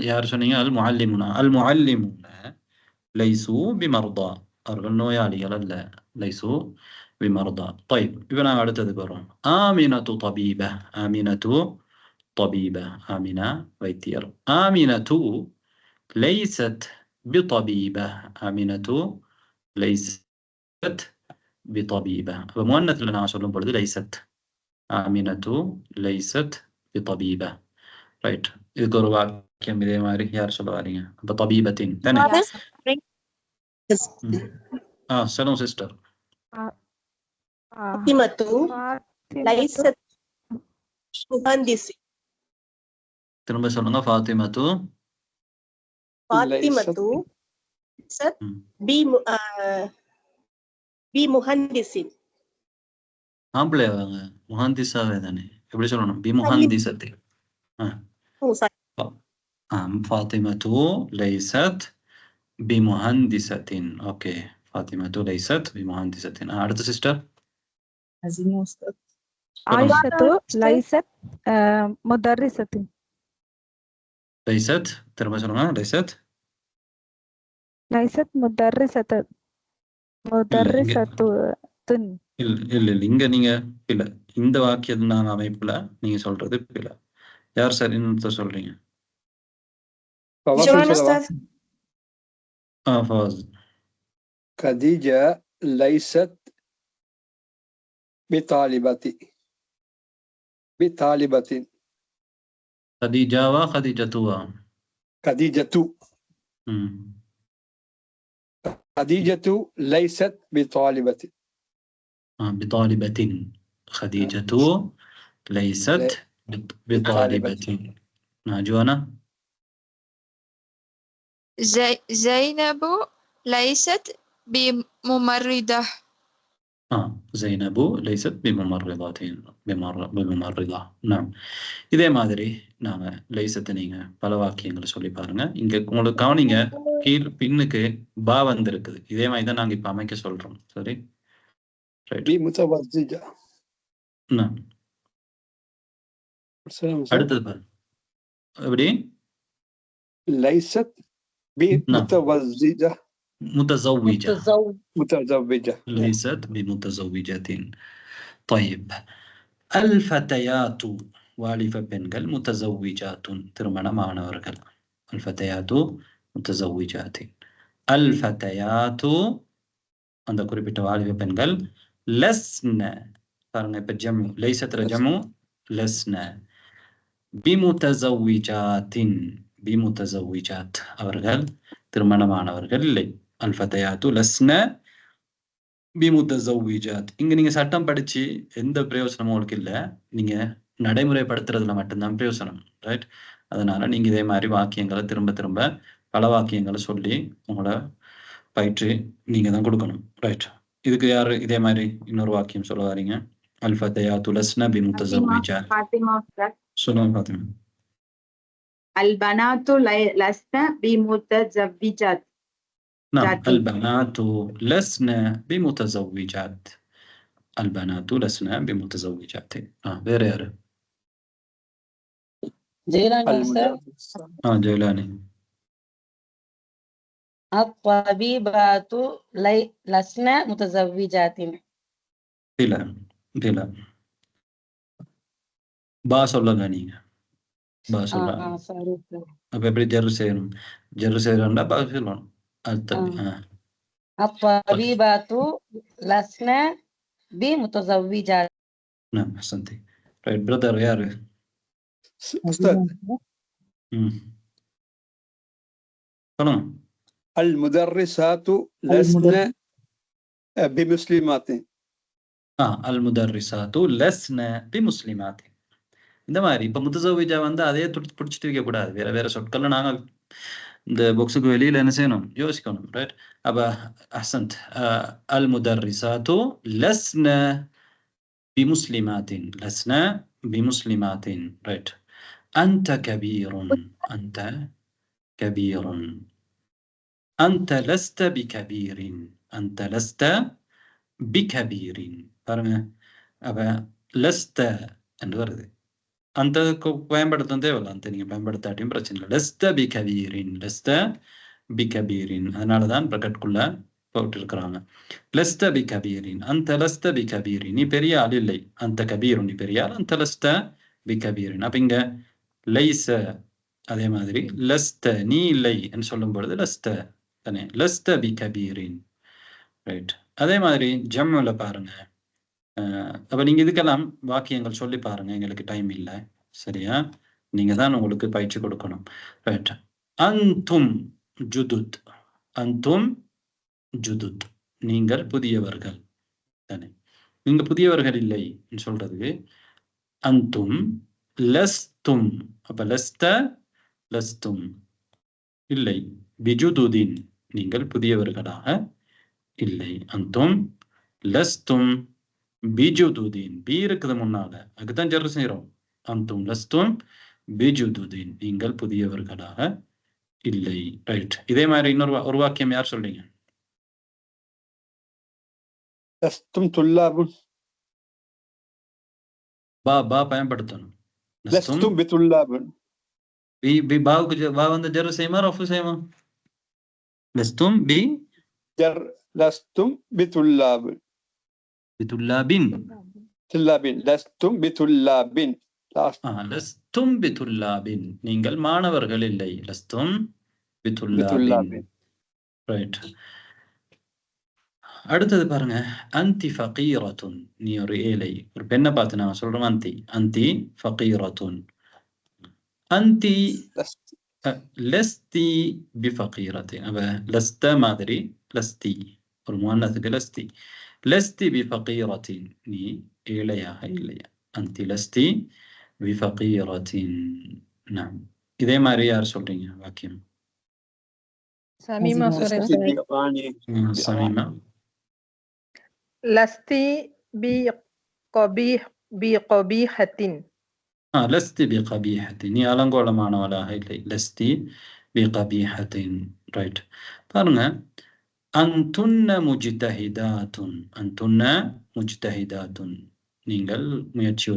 யார் சொன்னீங்க? المعلمون ليسوا بمرضى. அவர்கள் நோயாளிகள் அல்ல. ليسوا بمرضى. طيب, இப்போ நாங்கள் அடுத்ததுக்கு வரோம். آمنة طبيبة. آمنة طبيبة. آمنة வைத்தியர். آمنة ليست بطبيبة. آمنة ليست بطبيبة. அப்போ முன்னத்துல நான் சொல்லும் பொழுது ليست. آمنة ليست بطبيبة. ரைட். இதுக்கு ஒரு வாக்கியம் இதே மாதிரி யார் சொல்ல வரீங்க? அப்ப طبيبة தானே. சொல்லுங்க சிஸ்டர். திரும்ப சொல்லுங்க. ஃபாத்திமத்து ஆம்பளை அவங்க முஹந்திஸாவே தானே. எப்படி சொல்லணும்? பி முஹந்திஸத்தி. ஃபாத்திமத்து லைசத் பிமுஹந்திஸத்தின். ஓகே, ஃபாத்திமத்து லைசத் பிமுஹந்திஸத்தின். அடுத்த சிஸ்டர். ஆயிஷத்து லைசத் முதர்ரிசத்தின். லைசத். திரும்ப சொல்லுங்க. லைசத் முதர்ரிசத்துன். இல்ல இங்க நீங்க இல்ல. இந்த வாக்கியம் நான் அமைப்புல நீங்க சொல்றது இல்ல. யார் சார் இன்னொருத்தர் சொல்றீங்க? فواز. خديجة ليست بطالبة. خديجة وخديجة. خديجة ليست بطالبة. بطالبة. خديجة ليست بطالبة. جوانا. زينب ليست بممرضة. زينب ليست بممرضة. نعم. இதே மாதிரி நாங்க லைசத்தை நீங்க பல வாக்கியங்களை சொல்லி பாருங்க. இங்க உங்களுக்கு கவனிங்க, கீழ் பின்னுக்கு பா வந்து இருக்குது. இதே மாதிரி தான் நாங்க இப்ப அமைக்க சொல்றோம். சரி. அடுத்தது பாருங்க. எப்படி? லைசத் بمتزوجة. ليست بمتزوجة. طيب. الفتيات வாலிப பெண்கள் متزوجات திருமணமானவர்கள். الفتيات متزوجات. الفتيات அந்த குறிப்பிட்ட வாலிப பெண்கள். لسن பாருங்க, இப்ப ஜமு லைசத்ர ஜமு லஸ்ன. بمتزوجات. بمتزوجات அவர்கள் திருமணமானவர்கள் இல்லை. الفتيات لسن بمتزوجات. இங்க நீங்க சட்டம் படிச்சு எந்த பிரயோசனமும் உங்களுக்கு இல்ல. நீங்க நடைமுறைப்படுத்துறதுல மட்டும்தான் பிரயோசனம். ரைட். அதனால நீங்க இதே மாதிரி வாக்கியங்களை திரும்ப திரும்ப பல வாக்கியங்களை சொல்லி உங்களோட பயிற்று நீங்க தான் கொடுக்கணும். ரைட். இதுக்கு யாரு இதே மாதிரி இன்னொரு வாக்கியம் சொல்ல வரீங்க? அல்ஃபதயாத்து லஸ்ன பிமுத்தஸவ்விஜாத். ஃபாத்திமா உஸ்தாத். சொல்லுங்க ஃபாத்திமா. அல்பனாத்து லஸ்ன பிமுத்தஸவ்விஜாத். نعم البنات لسن بمتزوجات. البنات لسن بمتزوجات. வேற யாரு? ஜெயிலானி சார். المدرسات ஜெயலானி. அத்வபீபாத்து லஸ்ன முத்தஸவ்விஜாத்தின். இல்ல இல்ல பா சொல்லல நீங்க. பா சொல்ல. Sorry sir. அப்ப எப்படி ஜரு செய்யணும்? ஜரு செய்யறா பா சொல்லணும். அத்வபீபாத்து லஸ்ன பிமுத்தஸவ்விஜாத். نعم أحسنتي. ரைட் பிரதர் யாரு? أستاذ சொல்லுங்க. المدرسات لسن بمسلمات. المدرسات لسن بمسلمات. இந்த மாதிரி இப்ப முத்தஸவ்விஜா வந்து அதே பிடிச்சிட்டு இருக்க கூடாது. வேற வேற சொற்கள்ல நாங்க இந்த பாக்ஸுக்கு வெளியில என்ன செய்யணும்? யோசிக்கணும். ரைட். அப்ப அஹ்சன்ட். அல் முதர்ரிசாத்து லஸ்ன بمسلمات. لسن بمسلمات. ரைட். أنت كبير. أنت كبير. أنت لست بكبير. أنت لست بكبير. பாருங்க. அப்ப லஸ்த என்று வருது. அந்த பயன்படுத்தும் தேவையில்ல. அந்த நீங்க பயன்படுத்தாட்டியும் பிரச்சனை இல்லை. லஸ்த பிகபீரின். லஸ்த பிகபீரின். அதனாலதான் பிரகட்குள்ள போட்டு இருக்கிறாங்க. லஸ்த பிகபீரின். அந்த லஸ்த பிகபீரின். நீ பெரிய ஆள் இல்லை. அந்த கபீரும் நீ பெரிய ஆள். அந்த லஸ்த பிகபீரின். அப்ப இங்க லைச அதே மாதிரி லஸ்த நீ இல்லை என்று சொல்லும் பொழுது லஸ்த தானே. லஸ்த பிகபீரின். ரைட். அதே மாதிரி ஜம்முல பாருங்க. அப்ப நீங்க இதுக்கெல்லாம் வாக்கியங்கள் சொல்லி பாருங்க. எங்களுக்கு டைம் இல்லை. சரியா? நீங்க தான் உங்களுக்கு பயிற்சி கொடுக்கணும். ரைட். அந்தும் ஜுதுத். அந்தும் ஜுதுத். நீங்கள் புதியவர்கள் தானே. நீங்க புதியவர்கள் இல்லை சொல்றதுக்கு அந்தும் லஸ்தும். அப்ப லஸ்த லஸ்தும் இல்லை. பிஜுதுதீன் நீங்கள் புதியவர்களாக இல்லை. அந்தும் லஸ்தும் பிஜுதுதீன். பி இருக்குது முன்னால. அதுக்குதான் ஜர்ரு செய்யறோம். அந்தும் லஸ்தும் பிஜுதுதீன் நீங்கள் புதியவர்களாக இல்லை. ரைட். இதே மாதிரி இன்னொரு ஒரு வாக்கியம் யார் சொல்றீங்க? لستم طلاب. பா பா பயன்படுத்தணும். لستم بطلاب. பாவுக்கு பா வந்து ஜர்ரு செய்யுமா ரஃபு செய்யுமா? லஸ்தும் பி لستم بطلاب. بطلابين. طلابين. لستم بطلاب. லஸ்தும் பிதுல்லாபின் நீங்கள் மாணவர்கள் இல்லை. லஸ்தும் பிதுல்லாபின். ரைட். அடுத்தது பாருங்க. அந்தி ஃபகீரத்துன். நீ ஒரு ஏழை. ஒரு பெண்ணை பார்த்து நான் சொல்றோம். அந்தி அந்தி ஃபகீரத்துன். அந்தி லஸ்தி பிஃபகீரத்தின். அப்ப லஸ்த மாதிரி லஸ்தி ஒரு முன்னத்துக்கு லஸ்தி. லஸ்தி பிஃபகீரத்தின் நீ ஏழையாக இல்லையா. அந்தி லஸ்தி பிஃபகீரத்தின். நாம் இதே மாதிரி யார் சொல்றீங்க வாக்கியம்? சமீமா சமீமா. லஸ்தி பி கபீஹத்தின். லஸ்தி பி கபீஹத்தின். நீ அலங்கோலமானவளாக இல்லை. லஸ்தி பி கபீஹத்தின். ரைட். பாருங்க. அந்துன்ன முஜ்தஹிதாத்துன். அந்துன்ன முஜ்தஹிதாத்துன் நீங்கள் முயற்சி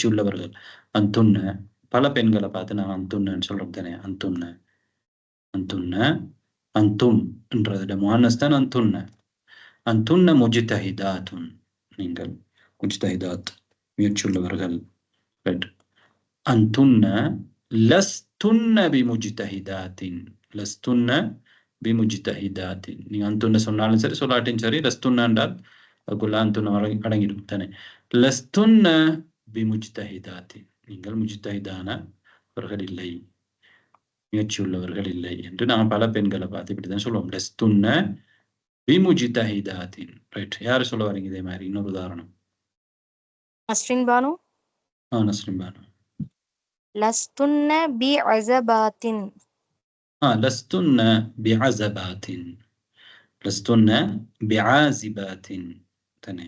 உள்ளவர்கள். அந்துன்ன பல பெண்களை பார்த்து நான் அந்துன்னு சொல்றோம் தானே. அந்துன்ன அந்துன்ன அந்தும் என்றது முஅன்னஸ் தான். அந்துன்ன அந்துன்ன முஜ்தஹிதாத்துன் நீங்கள் முஜ்தஹிதாத் முயற்சி உள்ளவர்கள். ரைட். அந்துன்ன லஸ்துன்ன பிமுஜ்தஹிதாத்தின். லஸ்துன்ன பிமுஜ்தஹிதாத்தின். நீங்க அந்துன்ன சொன்னாலும் சரி சொல்லாட்டியும் சரி லஸ்துன்ன என்றால் அதுக்குள்ள அந்துன்ன அடங்கிடும் தானே. லஸ்துன்ன பிமுஜ்தஹிதாத்தின் நீங்கள் முஜ்தஹிதானவர்கள் இல்லை. முயற்சி உள்ளவர்கள் இல்லை என்று நாம் பல பெண்களை பார்த்து இப்படிதான் சொல்லுவோம். லஸ்துன்ன பிமுஜ்தஹிதாத்தின். ரைட். யாரு சொல்ல வரீங்க இதே மாதிரி இன்னொரு உதாரணம்? நஸ்ரின் பானு. நஸ்ரின் பானு. லஸ்துன்ன பிஅஸபாத்தின். லஸ்துன்ன பிஅஸபாத்தின். லஸ்துன்ன பிஆசிபாத்தின் தானே.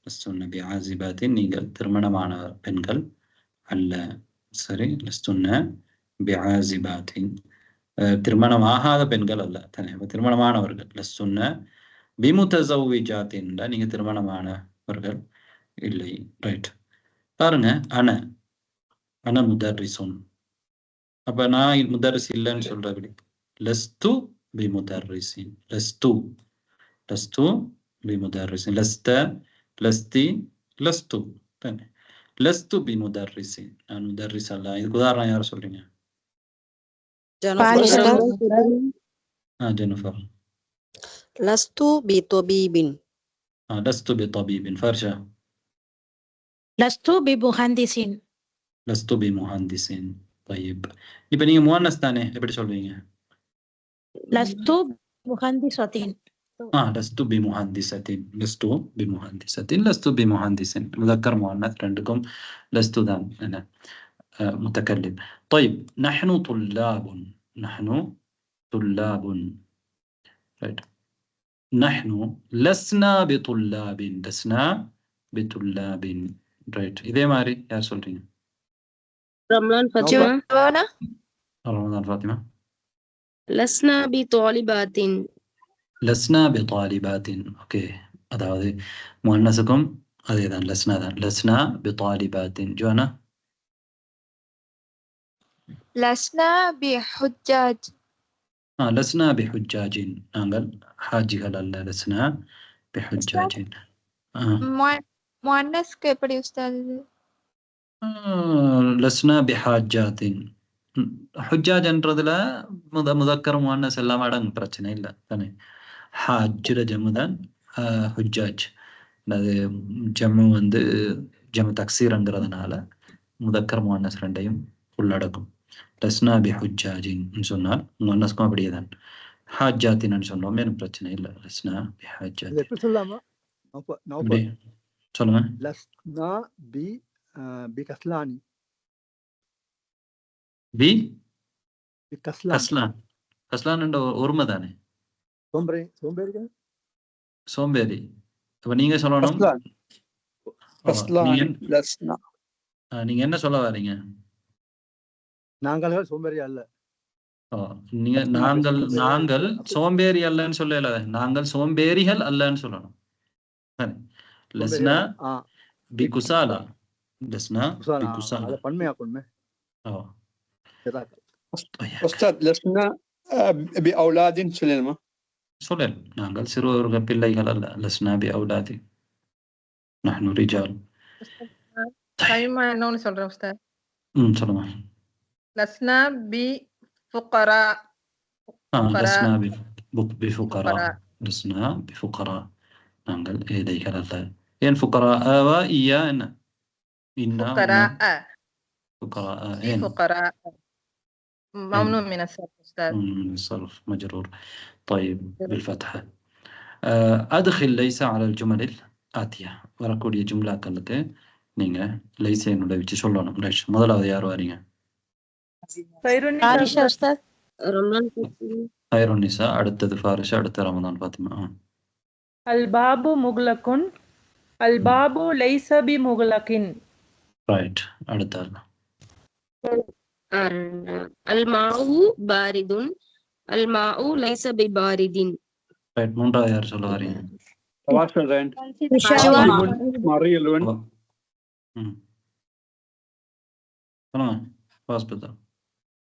லஸ்துன்ன பிஆசிபாத்தின், நீங்கள் திருமணமான பெண்கள் அல்ல. சரி, லஸ்துன்ன பிஆசிபாத்தின், திருமணமாகாத பெண்கள் அல்ல தானே. திருமணமானவர்கள். லஸ்துன்ன பிமுத்தஸவ்விஜாத்தின், நீங்க திருமணமானவர்கள் இல்லை. ரைட். பாருங்க, அன முதர்ரிசுன். அப்ப நான் முதர்ரிஸ் இல்லைன்னு சொல்றபடி லஸ்து பிமுதர்ரிசின், லஸ்து பிமுதர்ரிசின், லஸ்தி லஸ்து தானே. லஸ்து பிமுதர்ரிசின், நான் முதர்ரிஸ் அல்ல. இதுக்கு உதாரணம் யார் சொல்றீங்க? ஜெனிஃபர். லஸ்து பிதபீபின். லஸ்து பிதபீபின். ஃபர்ஷா. லஸ்து பிமுஹந்திசின். லஸ்து பிமுஹந்திசின். طيب, இப்ப நீங்க முஅன்னஸ் தானே, எப்படி சொல்வீங்க? லஸ்து முஹந்திசத்தின். லஸ்து பிமுஹந்திசத்தின், லஸ்து பிமுஹந்திசத்தின், லஸ்து பிமுஹந்திசின். முதக்கர் முஅன்னஸ் ரெண்டுக்கும் லஸ்து தான் என்ன متكلم. طيب, نحن طلاب. right. نحن لسنا بطلاب. right. இதே மாதிரி யார் சொல்றீங்க? ரம்லான் ஃபாத்திமா. ரமதான் ஃபாத்திமா. லஸ்னா பிதாலிபாத்தின். லஸ்னா பிதாலிபாத்தின். ஓகே, அதாவது முஅன்னஸுக்கும் அதேதான், லஸ்னா தான். லஸ்னா பிதாலிபாத்தின். ஜோனா. லஸ்னா பிஹுஜ்ஜாஜ். லஸ்னா பிஹுஜ்ஜாஜின், நாங்கள் ஹாஜிகள் அல்ல. லஸ்னா பிஹுஜ்ஜாஜின். முஅன்னஸ்க்கு எப்படி உஸ்தாத் இது? லஸ்னா பிஹாஜாத்தின். ஹுஜ்ஜாஜ்ன்றதுல முதக்கர் முஅன்னஸ் எல்லாம் அடங்கும், பிரச்சனை இல்லை தானே. ஹாஜ்ல ஜம்மு தான் ஹுஜ்ஜாஜ். அது ஜம்மு வந்து ஜம்மு தக்சீர்ங்கிறதுனால முதக்கர் முஅன்னஸ் ரெண்டையும் உள்ளடக்கும். லஸ்னா பிஹுஜ்ஜாஜின் சொன்னால் முஅன்னஸ்க்கும் அப்படியே தான். ஹாஜாத்தின்னு சொன்னோம், எனக்கு பிரச்சனை இல்லை. லஸ்னா பிஹாஜாத்தின். எப்படி சொல்லலாமா? சொல்லுங்க. லஸ்னா பிகஸ்லானி. கஸ்லான் என்ற ஒருமை தானே. சோம்பேறி. அப்ப நீங்க சொல்லணும், நீங்க என்ன சொல்ல வரீங்க? நாங்கள் சோம்பேறி அல்ல. நீங்க நாங்கள் சோம்பேறி அல்லன்னு சொல்லல, நாங்கள் சோம்பேறிகள் அல்லன்னு சொல்லணும். லஸ்னா பிகுசாலா. லஸ்னா பிகுசாலா. அது பன்மையாக்குமே. أستاذ لسنا بأولاد سليمة. சொல்லல், நாங்கள் சிறுவர்கள் பிள்ளைகள் அல்ல. லஸ்னா பிஅவுலாதி, நஹ்னு ரிஜால். கைமா என்னன்னு சொல்றேன் உஸ்தாத். சொல்லுங்க. லஸ்னா பிஃபுகரா. லஸ்னா பிஃபுகரா. லஸ்னா பிஃபுகரா, நாங்கள் ஏழைகள் அல்ல. ஏன் ஃபுகரா வா இயா என்ன? இன்னா فقراء. فقراء ممنوع من الصرف أستاذ. الصرف مجرور. طيب, بالفتحة. أدخل ليس على الجمل الآتية. வரக்கூடிய ஜும்லாக்களுக்கு நீங்க லைஸ என்னோட வச்சு சொல்லணும். ரைட், முதலாவது யார் வரீங்க? ஃபாரிஷா உஸ்தாத். ரம்லான் ஹைருன்னிசா, அடுத்தது ஃபாரிஷா, அடுத்து ரமதான் ஃபாத்திமா. அல் பாபு முக்லகுன். அல் பாபு லைஸ பிமுக்லகின். ரைட், அடுத்த அல்மாஉ பாரிதுன். அல்மாஉ லைஸ பிபாரிதின். ரைட், மூன்றாவது யார் சொல்ல வரீங்க?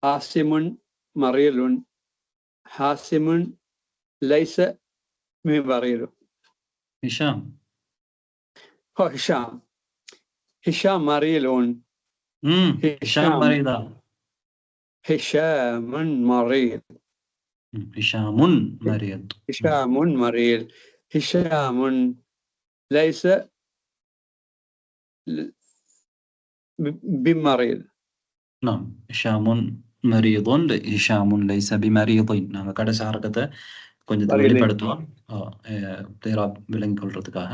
ஹாசிமுன் மரியலுன். ஹாசிமுன் லைஸ பிமரீது. ஹிஷாம். ஹிஷாம். هشام مريض. هشام مريض. هشام مريض. هشام مريض. هشام مريض. هشام ليس بمريض. نعم, هشام مريض. هشام ليس بمريض. நாங்க கடைசி ஹரக்கத்தை கொஞ்சம் வெளிப்படுத்துவோம் விளங்கிக் கொள்றதுக்காக.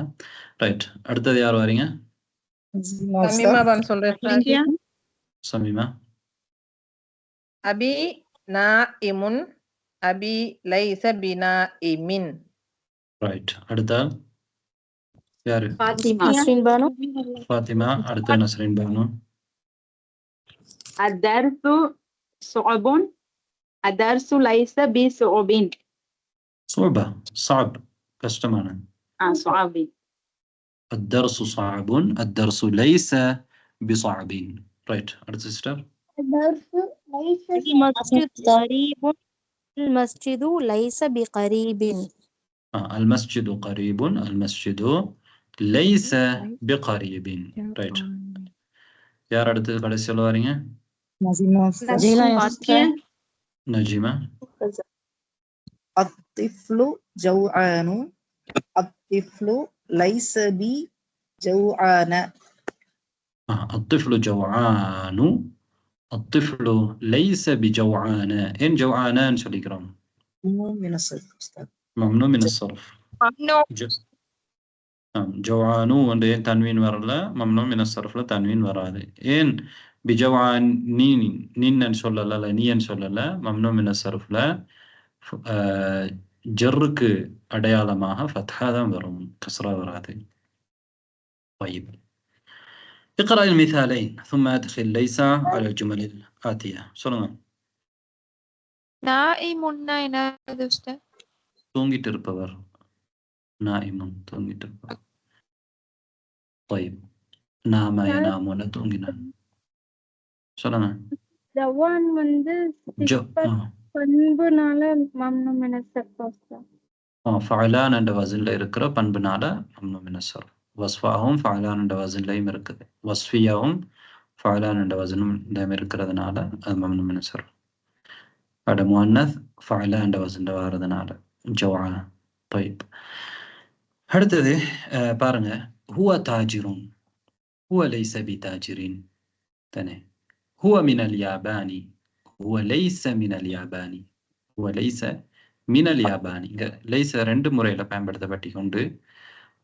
ரைட், அடுத்தது யார் வரீங்க? சமீமா. அபி நாஇமுன். அபி லைஸ பினாஇமின். ரைட். அடுத்த யாரு? فاطمة நஸ்ரின் பானு. ஃபாத்திமா. அடுத்த நஸ்ரின் பானு. الدرس صعب الدرس ليس بصعب صعبة. صعب. கஷ்டமான. صعب الدرس صعب الدرس ليس بصعب. ரைட். அடுத்த சிஸ்டர். المسجد قريب المسجد ليس بقريب. المسجد قريب المسجد ليس بقريب. ரைட். யார் அடுத்து கடைசி சொல்ல வரீங்க? நஜிமா. الطفل جوعان الطفل ليس بجوعان. الطفل جوعان الطفل ليس بجوعان. إن جوعانان சொல்லிக்கிறோம். ممنوع من الصرف أستاذ. ممنوع من الصرف. ممنوع. ஜவானு வந்து ஏன் தன்வீன் வரல, மம்னூ மின ஸர்ஃப்ல தன்வீன் வராது. ஏன் பிஜவான் நீன்னு சொல்லல, நீன்னு சொல்லல. மம்னூ மின ஸர்ஃப்ல ஜர்ருக்கு அடையாளமாக ஃபத்ஹா தான் வரும், கஸ்ரா வராது. طيب اقرأ المثالين ثم أدخل ليس على الجمل الآتية. சொல்லுங்க. நாயிமுன்னா என்னது உஸ்தாத்? தூங்கிட்டு இருப்பவர். நாயிமுன் தூங்கிட்டு இருப்பவர். طيب நாம நாம தூங்கினான். சொல்லுங்க. ஜவான் வந்து பண்புனால மம்னூ மின ஸர்ஃப் உஸ்தாத். ஃபஅலான் என்ற வஸன்ல இருக்கிற பண்புனால மம்னூ மின ஸர்ஃப். வஸ்ஃபாவும் ஃபஅலான் என்ற வஸன்லயும் இருக்குது. வஸ்ஃபியாவும் ஃபஅலான் என்ற வஸன்லயும் இருக்கிறதுனால அது மம்னூ மின ஸர்ஃப். அட முஅன்னஸ் ஃபஅலான் என்ற வஸன்ல வரதுனால ஜவா. طيب அடுத்தது பாருங்க. هو تاجر هو ليس بتاجر. تاني هو من اليابان هو ليس من اليابان هو ليس من اليابان. ليس ரெண்டு முறையில பயன்படுத்தப்பட்டிருக்குண்டு.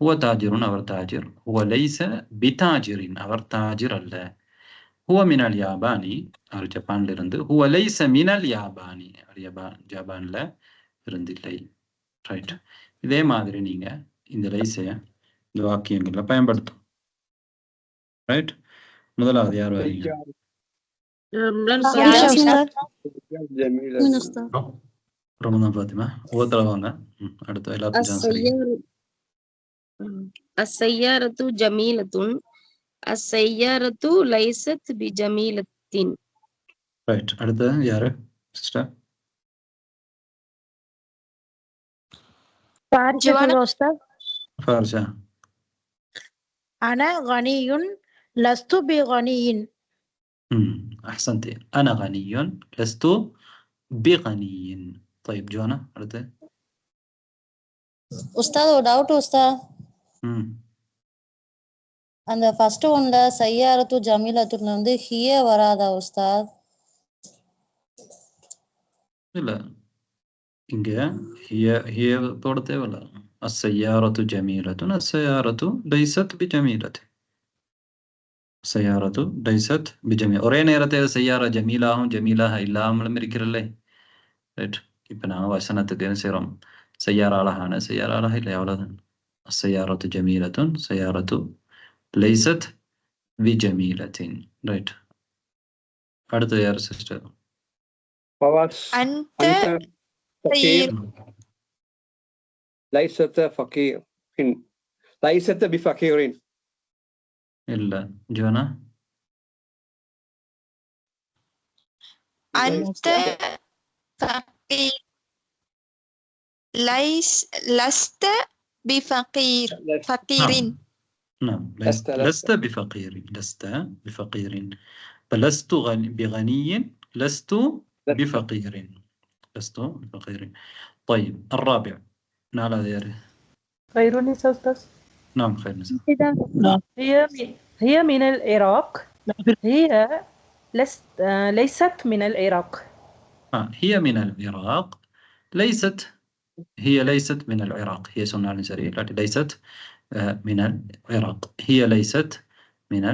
هو تاجر அவர் தாஜிர். هو ليس بتاجر அவர் தாஜிர் அல்ல. هو من اليابان அவர் ஜப்பான்ல இருந்து. هو ليس من اليابان ஜப்பான்ல இருந்து இல்லை. ரைட். இதே மாதிரி நீங்க இந்த லைஸைய இந்த வாக்கியங்கள்ல பயன்படுத்தும். ரைட். முதலாவது யார் வரீங்க? ரமதான் ஃபாத்திமா. ஒவ்வொருத்தர வாங்க. அடுத்து எல்லாத்துக்கும் சரி. السيارة جميلة السيارة ليست بجميلة. ரைட். அடுத்து யாரு சிஸ்டர்? فارجة. أنا غني لست بغني. أحسنتي. أنا غني لست بغني. طيب جوانا அடுத்து. உஸ்தாத் ஒரு டவுட் உஸ்தாத். அந்த ஃபர்ஸ்ட் ஒன்ல சையாரத்து ஜமீலத்துன்னு வந்து ஹிய வராதா உஸ்தாத்? இல்ல, இங்க ஹிய போட தேவையில்ல. السيارة جميلة السيارة ليست بجميلة السيارة ليست بجميلة. ஒரே நேரத்தில் செய்யார ஜமீலாகவும் ஜமீலாக இல்லாமலும் இருக்கிறல்ல. ரைட். இப்போ நாங்கள் வசனத்துக்கு என்ன செய்கிறோம்? செய்யார அழகான செய்யார அழகா இல்லை, அவ்வளோதான். السيارة جميلة السيارة ليست بجميلة. ரைட். அடுத்து யார் சிஸ்டர்? أنت فقير ليست فقير ليست بفقير. إلا جوانا. أنت فقير لست بفقير فقير. نعم لست بفقير لست بفقير. فلست بغني لست بفقير لست بفقير. طيب الرابع نالا دياري. خير النساء أستاذ. نعم خير النساء. هي من العراق. هي ليست من العراق. هي من العراق ليست. هي ليست من العراق. هي سنة نسائية لكن ليست من العراق. هي ليست من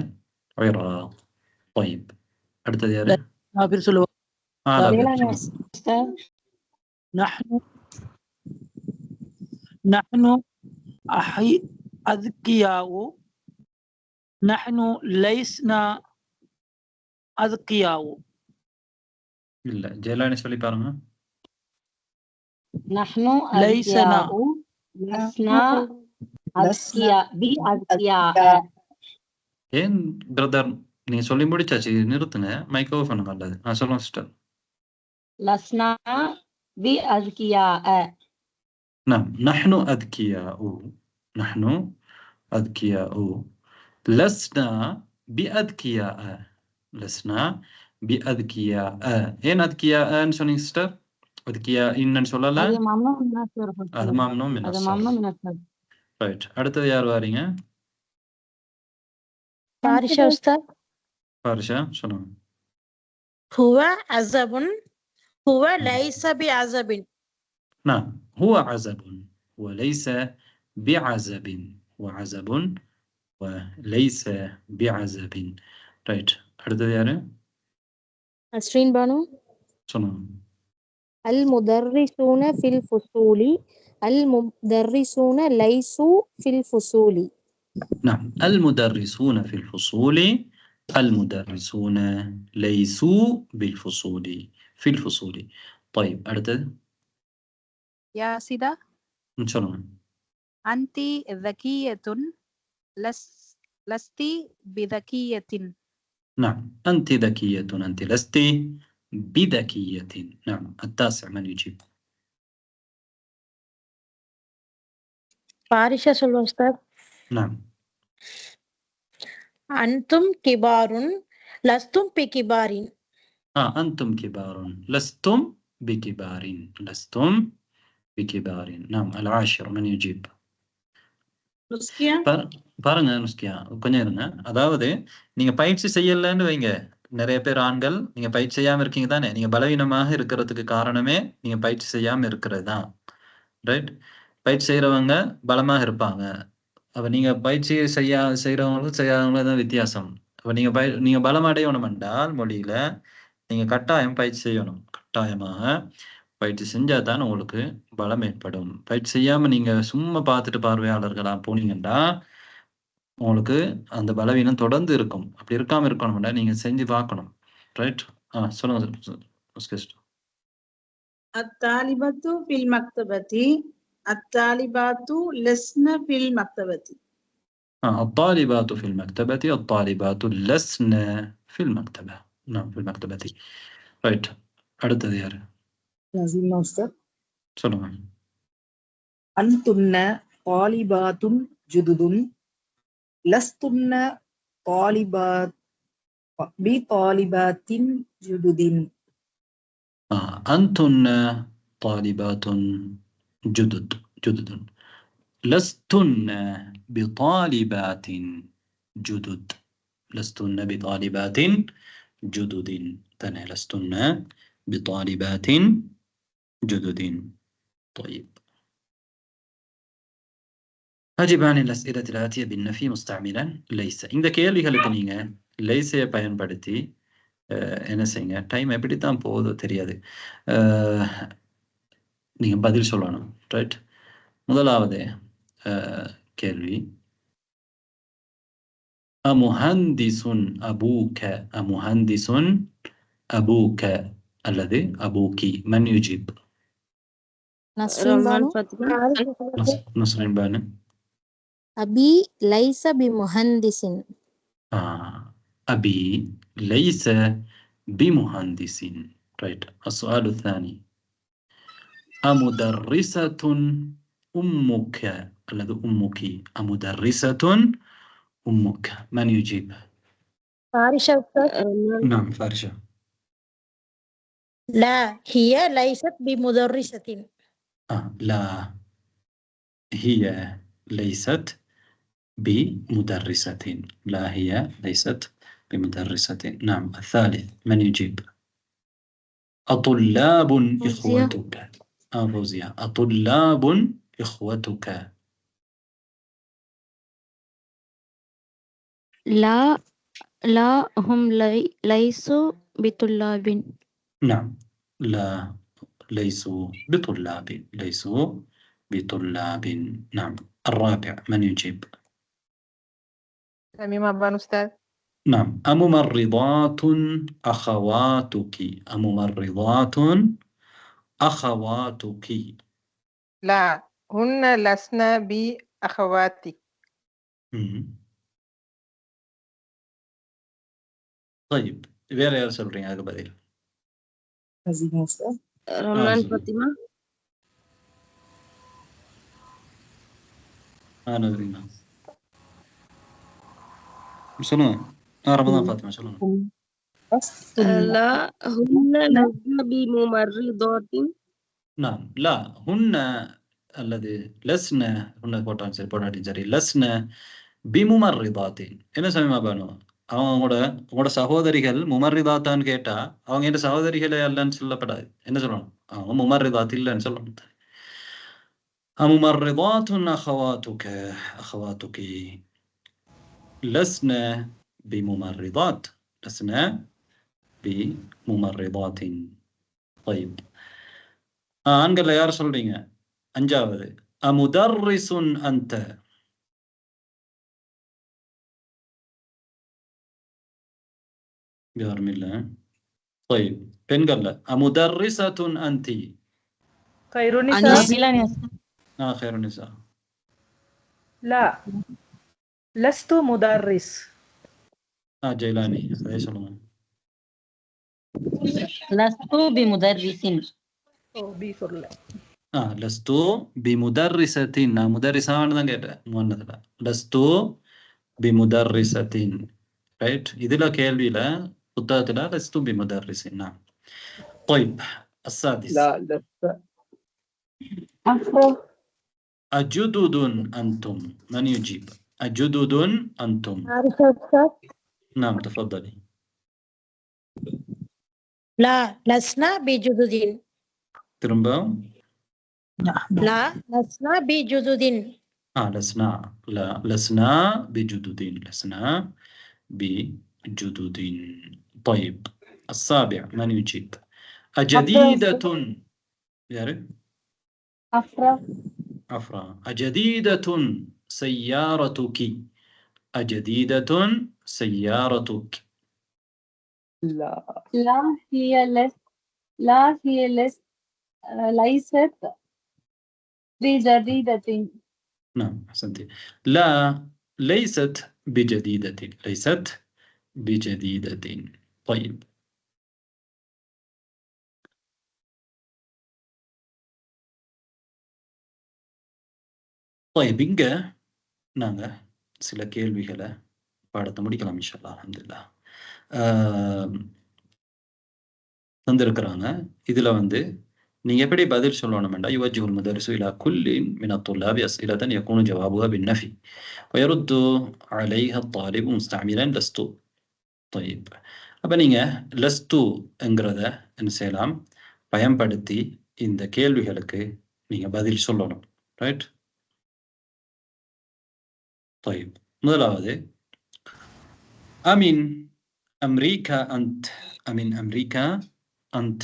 العراق. طيب அடுத்தது யாரு? نحن نحن أذكياء نحن لسنا أذكياء இல்ல ஜெயலானி சொல்லி பாருங்க. نحن ليسنا أذكياء لسنا أذكياء بأذكياء ஏன் பிரதர் நீங்க சொல்லி முடிச்சாச்சு, நிறுத்துங்க, மைக் ஆஃப் பண்ணுங்க. அல்லது நான் சொல்லுவேன் சிஸ்டர். لسنا بأذكياء نعم نحن أذكياء نحن أذكياء لسنا بأذكياء لسنا بأذكياء. ஏன் أذكياءன்னு சொன்னீங்க சிஸ்டர்? أذكياء இன்னன்னு சொல்லல, هذا ممنوع من الصرف அது ممنوع من هذا الصرف. ممنوع من الصرف ரைட், அடுத்தது யார் வாரீங்க? فارشة أستاذ. பாரிஷா சொல்லுங்க. هو عزب هو ليس بعزب. نعم هو عزب وليس بعزب هو عزب وليس بعزب. ரைட், அடுத்தது யாரு? نسرين بانو. சொல்லுங்க. المدرسون في الفصول المدرسون ليسوا في الفصول. نعم المدرسون في الفصول المدرسون ليسوا بالفصول في الفصول. طيب அடுத்தது يا سيدة சொல்லுங்க. أنت ذكية لست بذكية. نعم أنت ذكية أنت لست بذكية. نعم التاسع من يجيب؟ فارشة سلوى أستاذ. نعم أنتم كبار لستم بكبار. أنتم كبار لستم بكبار لستم بكبار. نعم العاشر من يجيب؟ பாருங்க நுஸ்கியா, கொஞ்சம் இருங்க. அதாவது நீங்க பயிற்சி செய்யலன்னு வைங்க, நிறைய பேர் ஆண்கள் நீங்க பயிற்சி செய்யாம இருக்கீங்க தானே, நீங்க பலவீனமாக இருக்கிறதுக்கு காரணமே நீங்க பயிற்சி செய்யாம இருக்கிறது தான். ரைட், பயிற்சி செய்யறவங்க பலமாக இருப்பாங்க. அப்ப நீங்க பயிற்சி செய்யறவங்களுக்கும் செய்யாதவங்களும் தான் வித்தியாசம். அப்ப நீங்க பலம் அடையணும் என்றால் மொழியில நீங்க கட்டாயம் பயிற்சி செய்யணும். கட்டாயமாக பயிற்சி செஞ்சா தான் உங்களுக்கு பலம் ஏற்படும். பயிற்சி செய்யாம நீங்க சும்மா பார்த்துட்டு பார்வையாளர்களா போனீங்கன்னா உங்களுக்கு அந்த பலவீனம் தொடர்ந்து இருக்கும். அப்படி இருக்காம இருக்கணும்னா நீங்க செஞ்சு பார்க்கணும். ரைட், சொல்லுங்க. الطالبات في المكتبة الطالبات لسن في المكتبة. الطالبات في المكتبة الطالبات لسن في المكتبة. نعم في المكتبة. ரைட், அடுத்தது யாரு? نازلنا أستاذ. சொல்லுங்க. أنتن طالبات جدد لستن طالبات بطالبات جدد. أنتن طالبات جدد لستن بطالبات جدد لستن بطالبات جدد. تنه لستن بطالبات جدد. طيب أجب عن الأسئلة الآتية بالنفي مستعملا ليس. இந்த கேள்விகளுக்கு நீங்க லைஸை பயன்படுத்தி என்ன செய்யுங்க, டைம் எப்படித்தான் போகுதோ தெரியாது, நீங்க பதில் சொல்லணும். ரைட், முதலாவது கேள்வி, அமுஹந்திசுன் அபூக அமுஹந்திசுன் அபூக அல்லது அபூகி. மன் யுஜிப்? நஸ்ரின் பானு. أبي ليس بمهندس. أبي ليس بمهندس. right. السؤال الثاني، أمدرسة أمك الذي أمك أمدرسة أمك. من يجيب؟ فارشة أستاذ. نعم فارشة. لا هي ليست بمدرسة. لا هي ليست بمدرسة. لا هي ليست بمدرسة. نعم الثالث من يجيب؟ أطلاب إخوتك. فوزية. أطلاب إخوتك. لا هم ليسوا بطلاب. نعم لا ليسوا بطلاب ليسوا بطلاب. نعم. الرابع من يجيب؟ تميم أبان أستاذ. نعم. أممرضات أخواتك؟ أممرضات أخواتك؟ لا هن لسن بأخواتك. طيب வேற யார் சொல்றீங்க அதுக்கு பதில்? نزيمة أستاذ. رمضان فاطمة. نزرينا சொல்லுங்க. رمضان فاطمة சொல்லுங்க. لا هن لسن بممرضات. نعم. لا هن அல்லது லஸ்ன ஹுன்ன போட்டாலும் சரி போட்டாலும் சரி லஸ்ன பிமுமர்ரிதாத்தின். என்ன சமயமா பானு உங்களோட சகோதரிகள் முமர்ரிதாத்தான்னு கேட்டா அவங்க என் சகோதரிகளே அல்லன்னு சொல்லப்படாது. என்ன சொல்லணும்? அவங்க முமர்ரிதாத் இல்லைன்னு சொல்லணும். அமுமர்ரிதாத்துன் அஹவாத்துகி லஸ்ன பிமுமர்ரிதாத். லஸ்ன பிமுமர்ரிதாத்தின். طيب ஆண்கள்ல யார் சொல்றீங்க? அஞ்சாவது அமுதர்ரிசுன் அன்த. யாரும் இல்ல. طيب பெண்கள்ல அமுதர்ரிசத்துன் அன்தி. خير النساء. خير النساء. لا لست مدرس. جيلاني ايش சொல்லுங்க. لست بمدرس. بي فور لا. لست بمدرسة. நான் முதர்ரிசான்னு தான் கேட்டேன் முன்னதுல. لست بمدرسة. ரைட். இதுல கேள்வியில புத்தகத்துல لست بمدرس. نعم. طيب السادس. لا لست. أجدد أنتم. من يجيب؟ أجدد أنتم. نعم تفضلي. لا لسنا بجدد. ترمبا. لا لسنا بجدد. لسنا. لا لسنا بجدد. لسنا بجدد. طيب السابع من يجيب؟ أجديدة. يعرف؟ أفرا. أجديدة سيارتك؟ أجديدة سيارتك؟ لا هي ليست بجديدة. نعم أحسنتي. لا ليست بجديدة. ليست بجديدة. طيب طيب இங்க நாங்க சில கேள்விகளை பாடத்தை முடிக்கலாம் இன்ஷா அல்லாஹ். அல்ஹம்துலில்லாஹ். தந்திருக்கிறாங்க. இதுல நீங்க எப்படி பதில் சொல்லணும்னா يوجه المدرس إلى كل من الطلاب أسئلة يكون جوابها بالنفي ويرد عليها الطالب مستعملا لست. طيب அப்ப நீங்க லஸ்து என்கிறத என்ன செய்யலாம்? பயன்படுத்தி இந்த கேள்விகளுக்கு நீங்க பதில் சொல்லணும். ரைட். طيب முதலாவது أمن أمريكا أنت. أمن أمريكا أنت.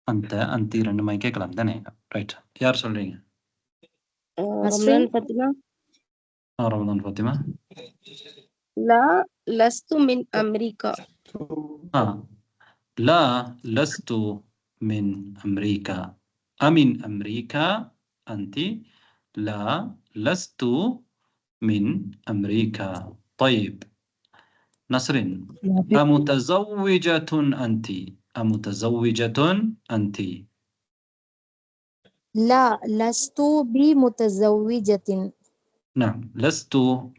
أنت أنت ரெண்டுமே கேட்கலாம் தானே? ரைட். யார் சொல்றீங்க? رمضان فاطمة. رمضان فاطمة. لا لست من أمريكا. لا لست من أمريكا. أمن أمريكا أنت؟ لا لست من أمريكا. طيب نصرين أمتزوجة أنت؟ أمتزوجة أنت؟ لا لست بمتزوجة. نعم لست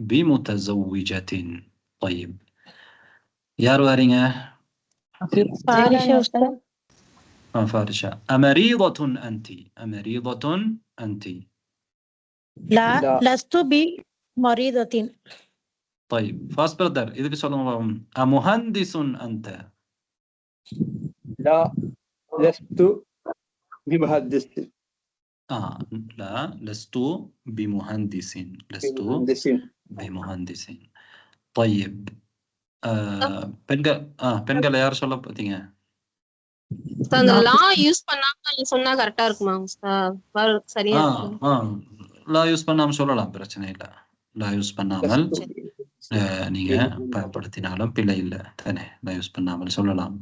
بمتزوجة. طيب يا روارينة فارشة أستاذ. فارشة. أمريضة أنت؟ أمريضة أنت؟ لا لست بمريضة. طيب فاست برادر إذا سؤالهم أمهندس أنت؟ لا لست بمهندس. لا لست بمهندس. لست بمهندس. طيب பெண்கள் யார் சொல்ல பார்த்தீங்க? அந்த லா யூஸ் பண்ணாம சொன்னா கரெக்டா இருக்குமா உஸ்தாத்? சரியா இருக்கும். லா யூஸ் பண்ணாம சொல்லலாம், பிரச்சனை இல்லை. லா யூஸ் பண்ணாமல் நீங்க பயன்படுத்தினாலும் பிழை இல்லை தானே. லா யூஸ் பண்ணாமல் சொல்லலாம்.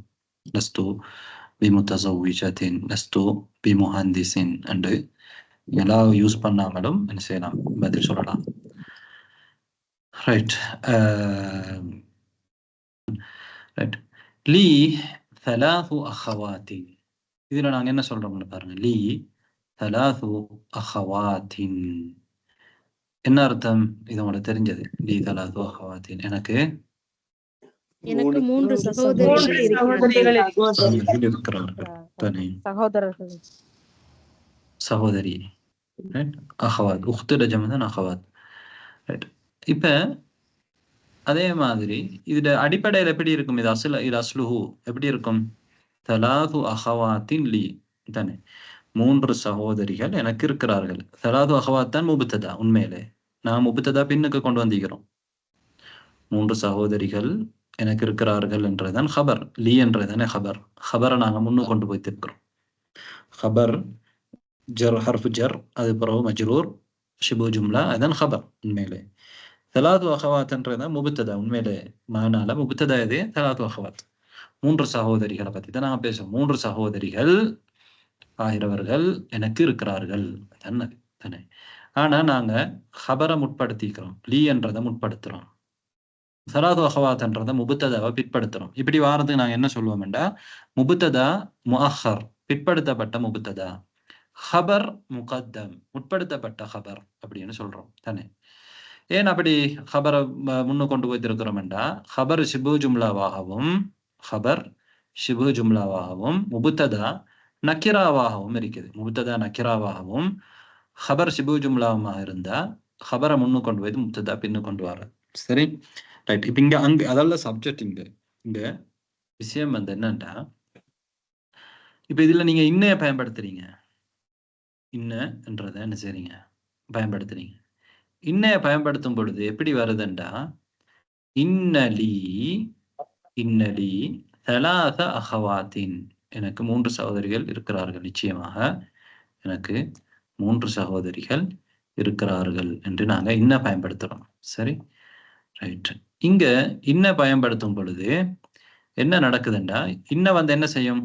லஸ்து பிமுத்தஸவ்விஜத்தின் லஸ்து பிமுஹந்திஸின் என்று லா யூஸ் பண்ணாமலும் என்ன செய்யலாம், பதில் சொல்லலாம். ரைட். ரைட். லீ தலாது அஹவாத்தின், இதுல நாங்க என்ன சொல்றோம்னு பாருங்க. லீ தலாது அஹவாத்தின் என்ன அர்த்தம்? இது உங்களுக்கு தெரிஞ்சது. லீ தலாது அஹவாத்தின், எனக்கு 3 சகோதரிகள் இருக்கிறார்கள் தானே. சகோதரர்கள். சகோதரி. அஹவாத் உக்துல ஜமதான் அஹவாத். ரைட். இப்ப அதே மாதிரி இதுல அடிப்படையில் எப்படி இருக்கும்? இது அஸ்லுஹு எப்படி இருக்கும்? தலாது அஹவாத்தின் லீ தானே. 3 சகோதரிகள் எனக்கு இருக்கிறார்கள். தலாது அஹவாத் தான் முபத்ததா. உண்மையிலே நான் முபத்ததா பின்னுக்கு கொண்டு வந்திருக்கிறோம். 3 சகோதரிகள் எனக்கு இருக்கிறார்கள் என்றதான் ஹபர். லீ என்றதானே ஹபர். ஹபரை நாங்க முன்னு கொண்டு போய்த்திருக்கிறோம். ஹபர் ஜர், ஹர்ஃபு ஜர், அது பிறகு மஜ்ரூர், ஷிபு ஜும்லா, அதுதான் ஹபர். உண்மையிலே தலாது அஹவாத் என்றதான் முபத்ததா. உண்மையிலே மானால முபத்ததா இது தலாது அஹவாத். 3 சகோதரிகளை பத்தி தான் நாங்க பேசுவோம். 3 சகோதரிகள் ஆகிறவர்கள் எனக்கு இருக்கிறார்கள் தானே. ஆனா நாங்க ஹபரை முற்படுத்திக்கிறோம், லீ என்றதை முற்படுத்துறோம். தலாது அஹவாத் என்றதை முபத்ததாவை பிற்படுத்துறோம். இப்படி வாரத்துக்கு நாங்க என்ன சொல்லுவோம்டா, முபத்ததா முஅஹர், பிற்படுத்தப்பட்ட முபத்ததா, ஹபர் முகத்தம், முற்படுத்தப்பட்ட ஹபர் அப்படின்னு சொல்றோம் தானே. ஏன் அப்படி ஹபரை முன்னு கொண்டு போய்த்திருக்கிறோம்டா, ஹபர் ஷிபு ஜும்லாவாகவும் முபத்ததா நக்கிராவாகவும் இருக்குது. முபத்ததா நக்கிராவாகவும் ஹபர் ஷிபு ஜும்லாவாக இருந்தா ஹபரை முன்னு கொண்டு போய் முபத்ததா பின்னு கொண்டு வர. சரி, ரைட். இப்ப இங்க அங்க அதெல்லாம் சப்ஜெக்ட். இங்க விஷயம் வந்து என்னன்னா, இப்ப இதுல நீங்க இன்னைய பயன்படுத்துறீங்க. இன்ன என்றதை என்ன செய்றீங்க, பயன்படுத்துறீங்க. இன்னைய பயன்படுத்தும் பொழுது எப்படி வருதுண்டா, இன்னலி தலாத அஹவாத்தின், எனக்கு 3 சகோதரிகள் இருக்கிறார்கள். நிச்சயமாக எனக்கு 3 சகோதரிகள் இருக்கிறார்கள் என்று நாங்க இன்ன பயன்படுத்துறோம். சரி, ரைட். இங்க இன்ன பயன்படுத்தும் பொழுது என்ன நடக்குதுண்டா, இன்ன வந்து என்ன செய்யும்?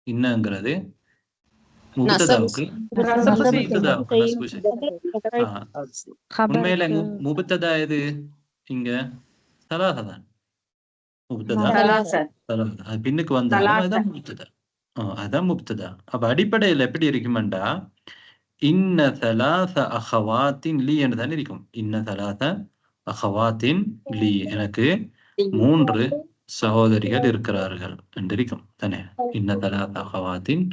இன்னங்கிறது முபத்ததாவுக்கு உண்மையில முபத்ததா எது? இங்க சலாசா தான். முபத்ததா பின்னுக்கு வந்தாலும் அதான் முபத்ததா. அதான் முபத்ததா. அப்ப அடிப்படையில் எப்படி இருக்குமெண்டா, இன்ன தலாத அஹவாத்தின் லீ என்று தான் இருக்கும். இன்ன தலாத அஹவாத்தின் லீ, எனக்கு 3 சகோதரிகள் இருக்கிறார்கள் என்று இருக்கும் தானே. இன்ன தலாத அஹவாத்தின்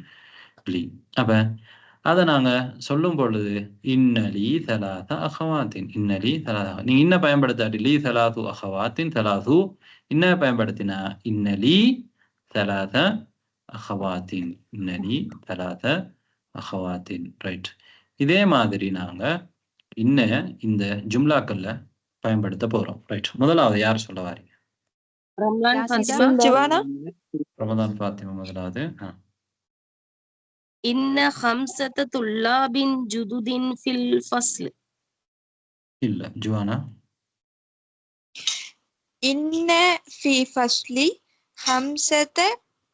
லீ. அப்ப அதை நாங்க சொல்லும் பொழுது இன்னலி தலாத அஹவாத்தின், இன்னலி தலாத, நீங்க இன்ன பயன்படுத்தாட்டி லீ தலாது அஹவாத்தின் தலாது, இன்ன பயன்படுத்தினா இன்னலி தலாத அஹவாத்தின், இன்னலி தலாத அஹவாத்தின். ரைட். இதே மாதிரி நாங்க இன்ன இந்த ஜும்லாக்கள்ல பயன்படுத்த போறோம். ரைட். முதலாவது யார் சொல்ல வாரீங்க? ரமதான் ஃபாத்திமா முதலாவது. இன்ன ஹம்சத துல்லாபின் ஜுதுதின் ஃபில் ஃபஸ்ல். இல்ல, ஜுவானா. இன்ன ஃபி ஃபஸ்லி ஹம்சத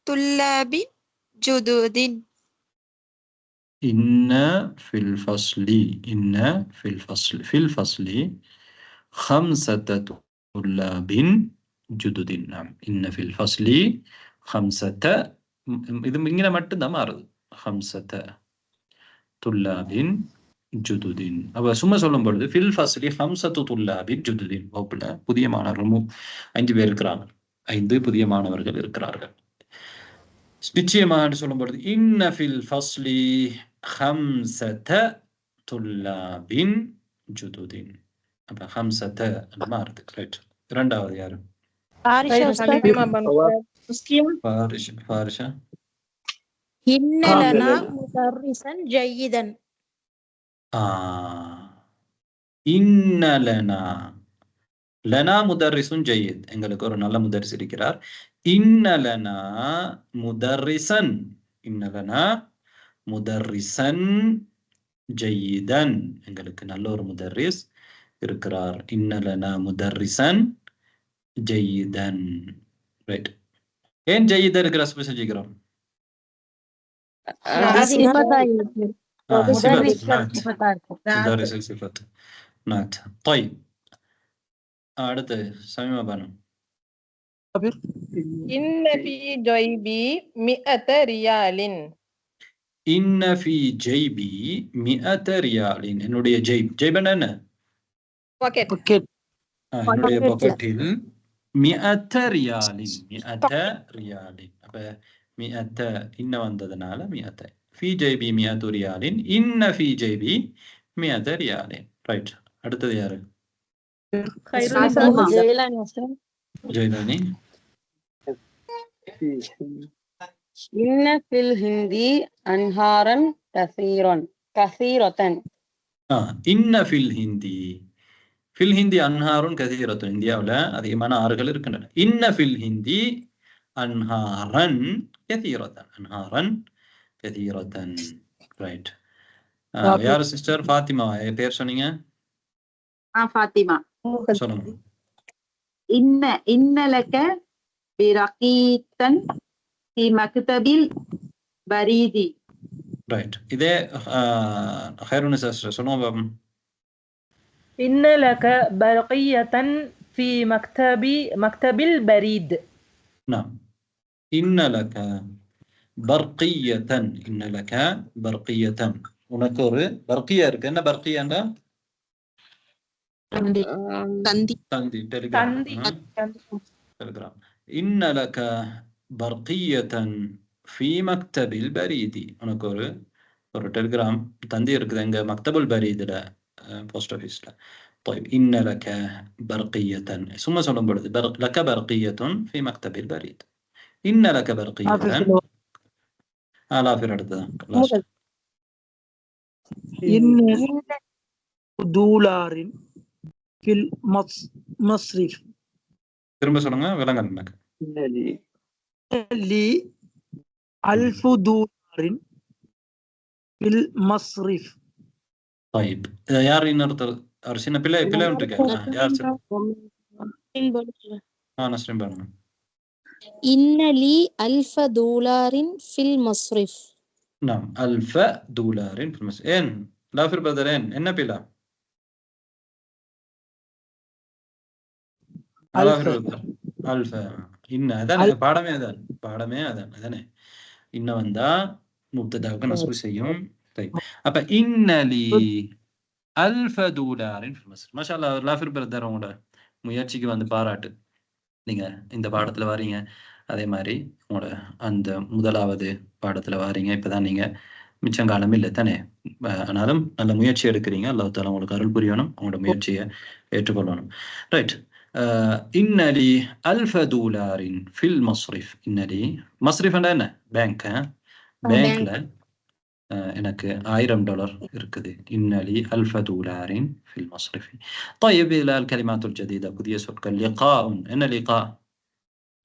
துல்லாபின் ஜுதுதின். இன்ன ஃபில் ஃபஸ்லி, இன்ன ஃபில் ஃபஸ்லி, ஃபில் ஃபஸ்லி خمسة طلاب جدد. نعم. إن في الفصل 5 இது இங்கே மட்டும்தான் மாறுது. 5 طلاب جدد. அப்ப சும்மா சொல்லும் பொழுது ஃபில் ஃபஸ்லி 5 طلاب جدد, வகுப்புல புதிய மாணவர்கள் 5 பேர் இருக்கிறாங்க. 5 புதிய மாணவர்கள் இருக்கிறார்கள். நிச்சயமாக சொல்லும் பொழுது இன்ன ஃபில் ஃபஸ்லி 5 طلاب جدد. அப்ப 5 மாறுது. ரைட். இரண்டாவது யாரு? ஃபாரிஷா. இன்ன லனா முதர்ரிசன் ஜய்யிதன். இன்ன லனா லனா முதர்ரிசுன் ஜெயித், எங்களுக்கு ஒரு நல்ல முதர்ரிஸ் இருக்கிறார். இன்னலனா முதர்ரிசன், இன்னலனா முதர்ரிசன் ஜெயிதன், எங்களுக்கு நல்ல ஒரு முதர்ரிஸ் இருக்கிறார். இன்னலனா முதர்ரிசன் ஜெயிதன். ரைட். ஏன் ஜெயிதா இருக்கிற செஞ்சுக்கிறோம்? அடுத்து சமீமா பானு. இன்ன ஃபீ ஜைபி மிஅத ரியாலின். இன்ன ஃபீ ஜைபி மிஅத ரியாலின், என்னுடைய ஜைப், ஜைப் என்ன? பாக்கெட். என்னுடைய பாக்கெட்டில் மிஅத ரியாலின், மிஅத ரியாலின். அப்ப மிஅத இன்ன வந்ததுனால மிஅத. ஃபீ ஜைபி மிஅது ரியாலின், இன்ன ஃபீ ஜைபி மிஅத ரியாலின். ரைட். அடுத்தது யாரு? ஜெயலானி. இன்ன ஃபில் ஹிந்தி அன்ஹாரன் கஸீரத்தன். இன்ன ஃபில் ஹிந்தி, ஃபில் ஹிந்தி அன்ஹாருன் கஸீரத்துன், இந்தியாவுல அதிகமான ஆறுகள் இருக்கின்றன. இன்ன ஃபில் ஹிந்தி அன்ஹாரன் கஸீரத்தன், அன்ஹாரன் கஸீரத்தன். ரைட். யார் சிஸ்டர்? ஃபாத்திமா பேர் சொன்னீங்க? ஃபாத்திமா. சொல்லுங்க. இன்னலக பிரகீத்தன் ஃபீ மக்தபில் பரீதி. ரைட். இதே ஹைருன் சிஸ்டர் சொல்லுங்க பாப்போம். இன்னலக பர்கியத்தன் ஃபீ மக்தபில் பரீத். نعم. இன்னலக பர்கியத்தன், இன்னலக பர்கியத்தன், உனக்கு ஒரு பர்கியா இருக்கு. என்ன பர்கியாண்டா? தந்தி, டெலிகிராம். இன்னலக பர்கியத்தன் ஃபீ மக்தபில் பரீதி, உனக்கு ஒரு டெலிகிராம் தந்தி இருக்குது எங்க மக்தபுல் பரீதுல, போஸ்ட் ஆஃபீஸ்ல. طيب إن لك برقية، ثم சொல்லும் பொழுது لك برقية في مكتب البريد. إن لك برقية لا في அடுத்தது. إن دولار في المصرف. திரும்ப சொல்லுங்க, விளங்கல எனக்கு. لي 1000 دولار في المصرف. طيب யார் இன்னொருத்தர்? ஒரு சின்ன பிள்ளை இருக்கேன். யார்? நஸ்ரின் பாருங்க. இன்னலி அல்ஃப தூலாரின் ஃபில் மஸ்ரிஃப். نعم ألف دولار في المصرف. إن لا في البدرين என்ன பிள்ளை? அல்ஃப. இன்ன அதான் பாடமே, அதானே. இன்ன வந்தா முப்ததாவுக்கு நஸ்பு செய்யும். அப்ப இன்னலி அல்ஃப தூலாரின் ஃபில் மஸ்ரிஃப். மாஷா அல்லாஹ். லாஃபிர் பிரதர், உங்களோட முயற்சிக்கு வந்து பாராட்டு. நீங்க இந்த பாடத்துல வாரீங்க, அதே மாதிரி உங்களோட அந்த முதலாவது பாடத்துல வாரீங்க. இப்பதான் நீங்க மிச்சங்காலம் இல்லை தானே, ஆனாலும் நல்ல முயற்சி எடுக்கிறீங்க. அல்லாஹ் தஆலா உங்களுக்கு அருள் புரியணும், உங்களோட முயற்சியை ஏற்றுக்கொள்ளணும். ரைட். இன்னலி அல்ஃப தூலாரின் ஃபில் மஸ்ரிஃப். இன்னலி மஸ்ரிஃப் என்ன? பேங்க். பேங்க்ல எனக்கு $1000 இருக்குது. இன்னலி அல்ஃப தூலாரின் ஃபில் மஸ்ரிஃப். طيب الى الكلمات الجديده. புதிய சொற்கள். லிகாஉ. என்ன லிகா?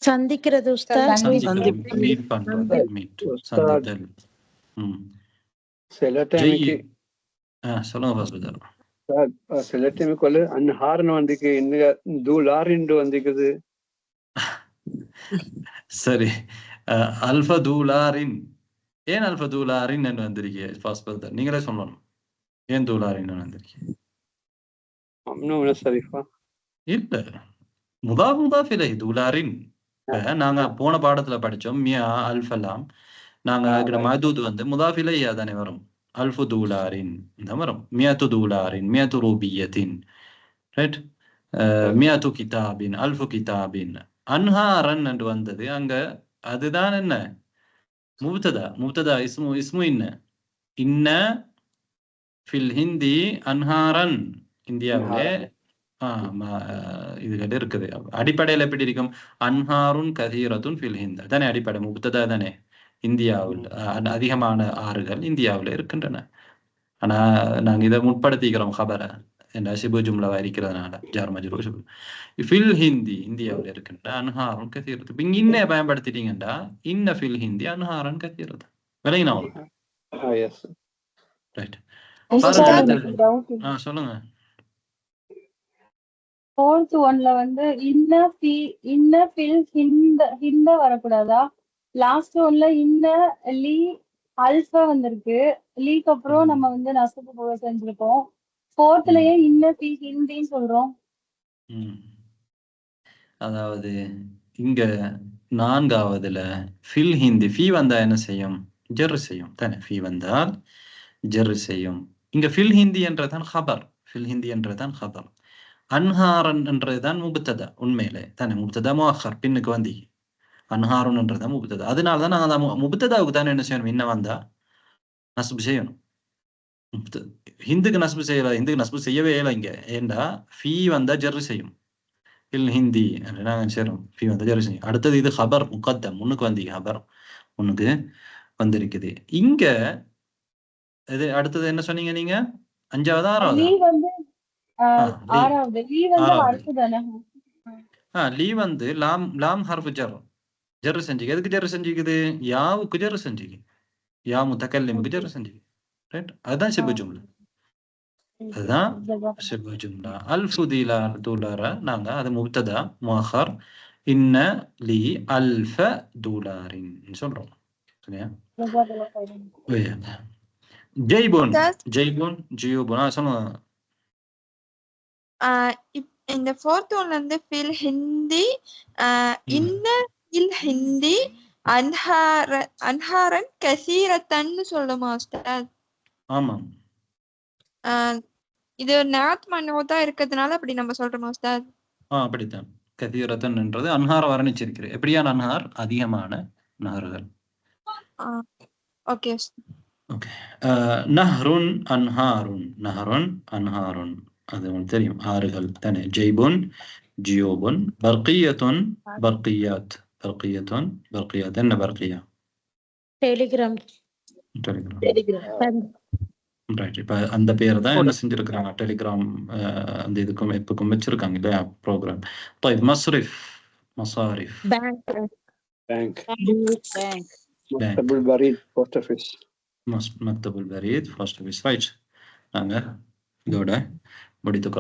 சந்திக்கிறது உஸ்தாத். மீட் பண்றது, மீட், சந்தித்தல். சில டைம்க்கு சொல்லுங்க பாஸ்பதர். சில டைம்க்கு அன்ஹார்னு வந்திக்கு, இன்ன தூலாரின் வந்திக்குது. சரி. அல்ஃப தூலாரின், ஏன் அல்ஃப தூலாரின் என்று வந்திருக்கீங்க பாஸ்பதர்? நீங்களே சொல்லணும், ஏன் தூலாரின் வந்திருக்கீங்க? இல்ல, முதாஃப் இலைஹி தூலாரின். நாங்க போன பாடத்துல படிச்சோம், மியா அல்ஃபலாம். நாங்க மதூத் வந்து முதாஃப் இலைஹி தானே வரும். அல்ஃபு தூலாரின் தான் வரும். மியத்து தூலாரின், மியத்து ரூபியத்தின். ரைட். மியத்து கிதாபின், அல்ஃபு கிதாபின். அன்ஹாரன் என்று வந்தது அங்க, அதுதான் என்ன? முப்ததா இஸ்மு இன்ன ஃபில் ஹிந்தி அன்ஹாரன். இந்தியாவிலே இதுகள் இருக்குது. அடிப்படையில் எப்படி இருக்கும்? அன்ஹாருன் கதீரத்துன் ஃபில் ஹிந்த் தானே அடிப்படை, முப்ததா தானே. இந்தியாவில் அதிகமான ஆறுகள் இந்தியாவில் இருக்கின்றன. ஆனா நாங்க இதை முற்படுத்திக்கிறோம். ஹபரை என்ன ஷிபு ஜும்லாவா இருக்கிறதுனால ஜார் மஜ்ரூர் ஷிபு. ஃபில் ஹிந்தி இந்தியாவில் இருக்கின்ற அன்ஹாரும் கதீரத்து. இங்க இன்ன பயன்படுத்திட்டீங்கடா இன்ன ஃபில் ஹிந்தி அன்ஹாரன் கதீரத்து. விளங்கினா எஸ் ரைட். பாருங்க சொல்லுங்க. ஃபோர்த் ஒன்ல வந்து இன்ன ஃபில் ஹிந்த வரக்கூடாதா? லாஸ்ட் ஒன்ல இன்ன லீ அல்ஃபா வந்திருக்கு. லீக்கு அப்புறம் நம்ம வந்து நசுக்கு போக செஞ்சிருக்கோம். ஃபோர்த்லயே இன்ன ஃபி ஹிந்தின்னு சொல்றோம். அதாவது இங்க 4வதுல ஃபில் ஹிந்தி ஃபி வந்தா என்ன செய்யும்? ஜர் செய்யும் தானே. ஃபி வந்தால் ஜர் செய்யும். இங்க ஃபில் ஹிந்தி என்றதான் ஹபர். ஃபில் ஹிந்தி என்றதான் ஹபர். அன்ஹாரன் என்றதுதான் முபத்ததா. உண்மையிலே தானே முபத்ததா முஅக்கர் பின்னுக்கு வந்தி. அன்ஹாரன் என்றதான் முபத்ததா. அதனால தான் நாங்க முபத்ததாவுக்கு தானே என்ன செய்யணும்? இன்ன வந்தா நஸ்பு செய்யணும். ஹிந்துக்கு நஸ்பு செய்யல. ஹிந்துக்கு நஸ்பு செய்யவே இல்லை இங்க. ஏண்டா ஃபீ வந்தா ஜர்ரு செய்யும். ஃபில் ஹிந்தி நாங்க செய்யறோம். ஃபீ வந்தா ஜர்ரு செய்யும். அடுத்தது இது ஹபர் முகத்தம். முன்னுக்கு வந்தி ஹபர் முன்னுக்கு வந்திருக்குது. இங்க இது அடுத்தது என்ன சொன்னீங்க நீங்க? 5வது 6வது? லீ வந்து 6வது. லீ வந்து ஹர்ஃப் தானே. லீ வந்து லாம் ஹர்ஃப் ஜர். ஜர் செஞ்சிக்கு. எதுக்கு ஜர் செஞ்சிக்குது? யாவுக்கு ஜர் செஞ்சிக்கு. யா முத்தகல்லிமுக்கு ஜர் செஞ்சிக்கு. ரைட். அதுதான் ஷிபு ஜும்லா. அதுதான் ஷிபு ஜும்லா. அல்ஃபு தூலார நாங்க அது முப்ததா முஅக்கர் இன்ன லி அல்ஃப தூலாரின் சொல்றோம். சரியா? ஜெய்புன் ஜெய்புன் ஜியூபுன் சொல்லுங்க. இந்த ஃபோர்த் ஒன்ல இருந்து ஃபில் ஹிந்தி இன்ன ஃபில் ஹிந்தி அன்ஹாரன் கசீரத்தன்னு சொல்லுமா உஸ்தாத்? ஆமாம். இது நாத் மனோதா இருக்கிறதுனால அப்படி நம்ம சொல்றோமா உஸ்தாத்? அப்படித்தான். கதீரத்தன் என்றது அன்ஹார வர்ணிச்சிருக்கிறது. எப்படியான அன்ஹார்? அதிகமான நகர்கள். Okay okay. நஹ்ருன் அன்ஹாருன். நஹ்ருன் அன்ஹாருன் அது உங்களுக்கு தெரியும். ஆறுகள் தானே. ஜெய்புன் ஜியோபுன். பர்கியத்துன் பர்கியாத். பர்கியத்துன் பர்கியாத். என்ன பர்கியா? டெலிகிராம். ரைட். இப்ப அந்த பேர் தான் என்ன செஞ்சிருக்கிறாங்க? டெலிகிராம் அந்த இதுக்கும் எப்பக்கும் வச்சிருக்காங்க இல்லையா ப்ரோக்ராம். طيب மஸ்ரிஃப் மசாரிஃப். பேங்க். மக்தபுல் பரீத் போஸ்ட் ஆஃபீஸ். மக்தபுல் பரீத் போஸ்ட் ஆஃபீஸ். ரைட். நாங்க இதோட முடித்துக்கொள்ள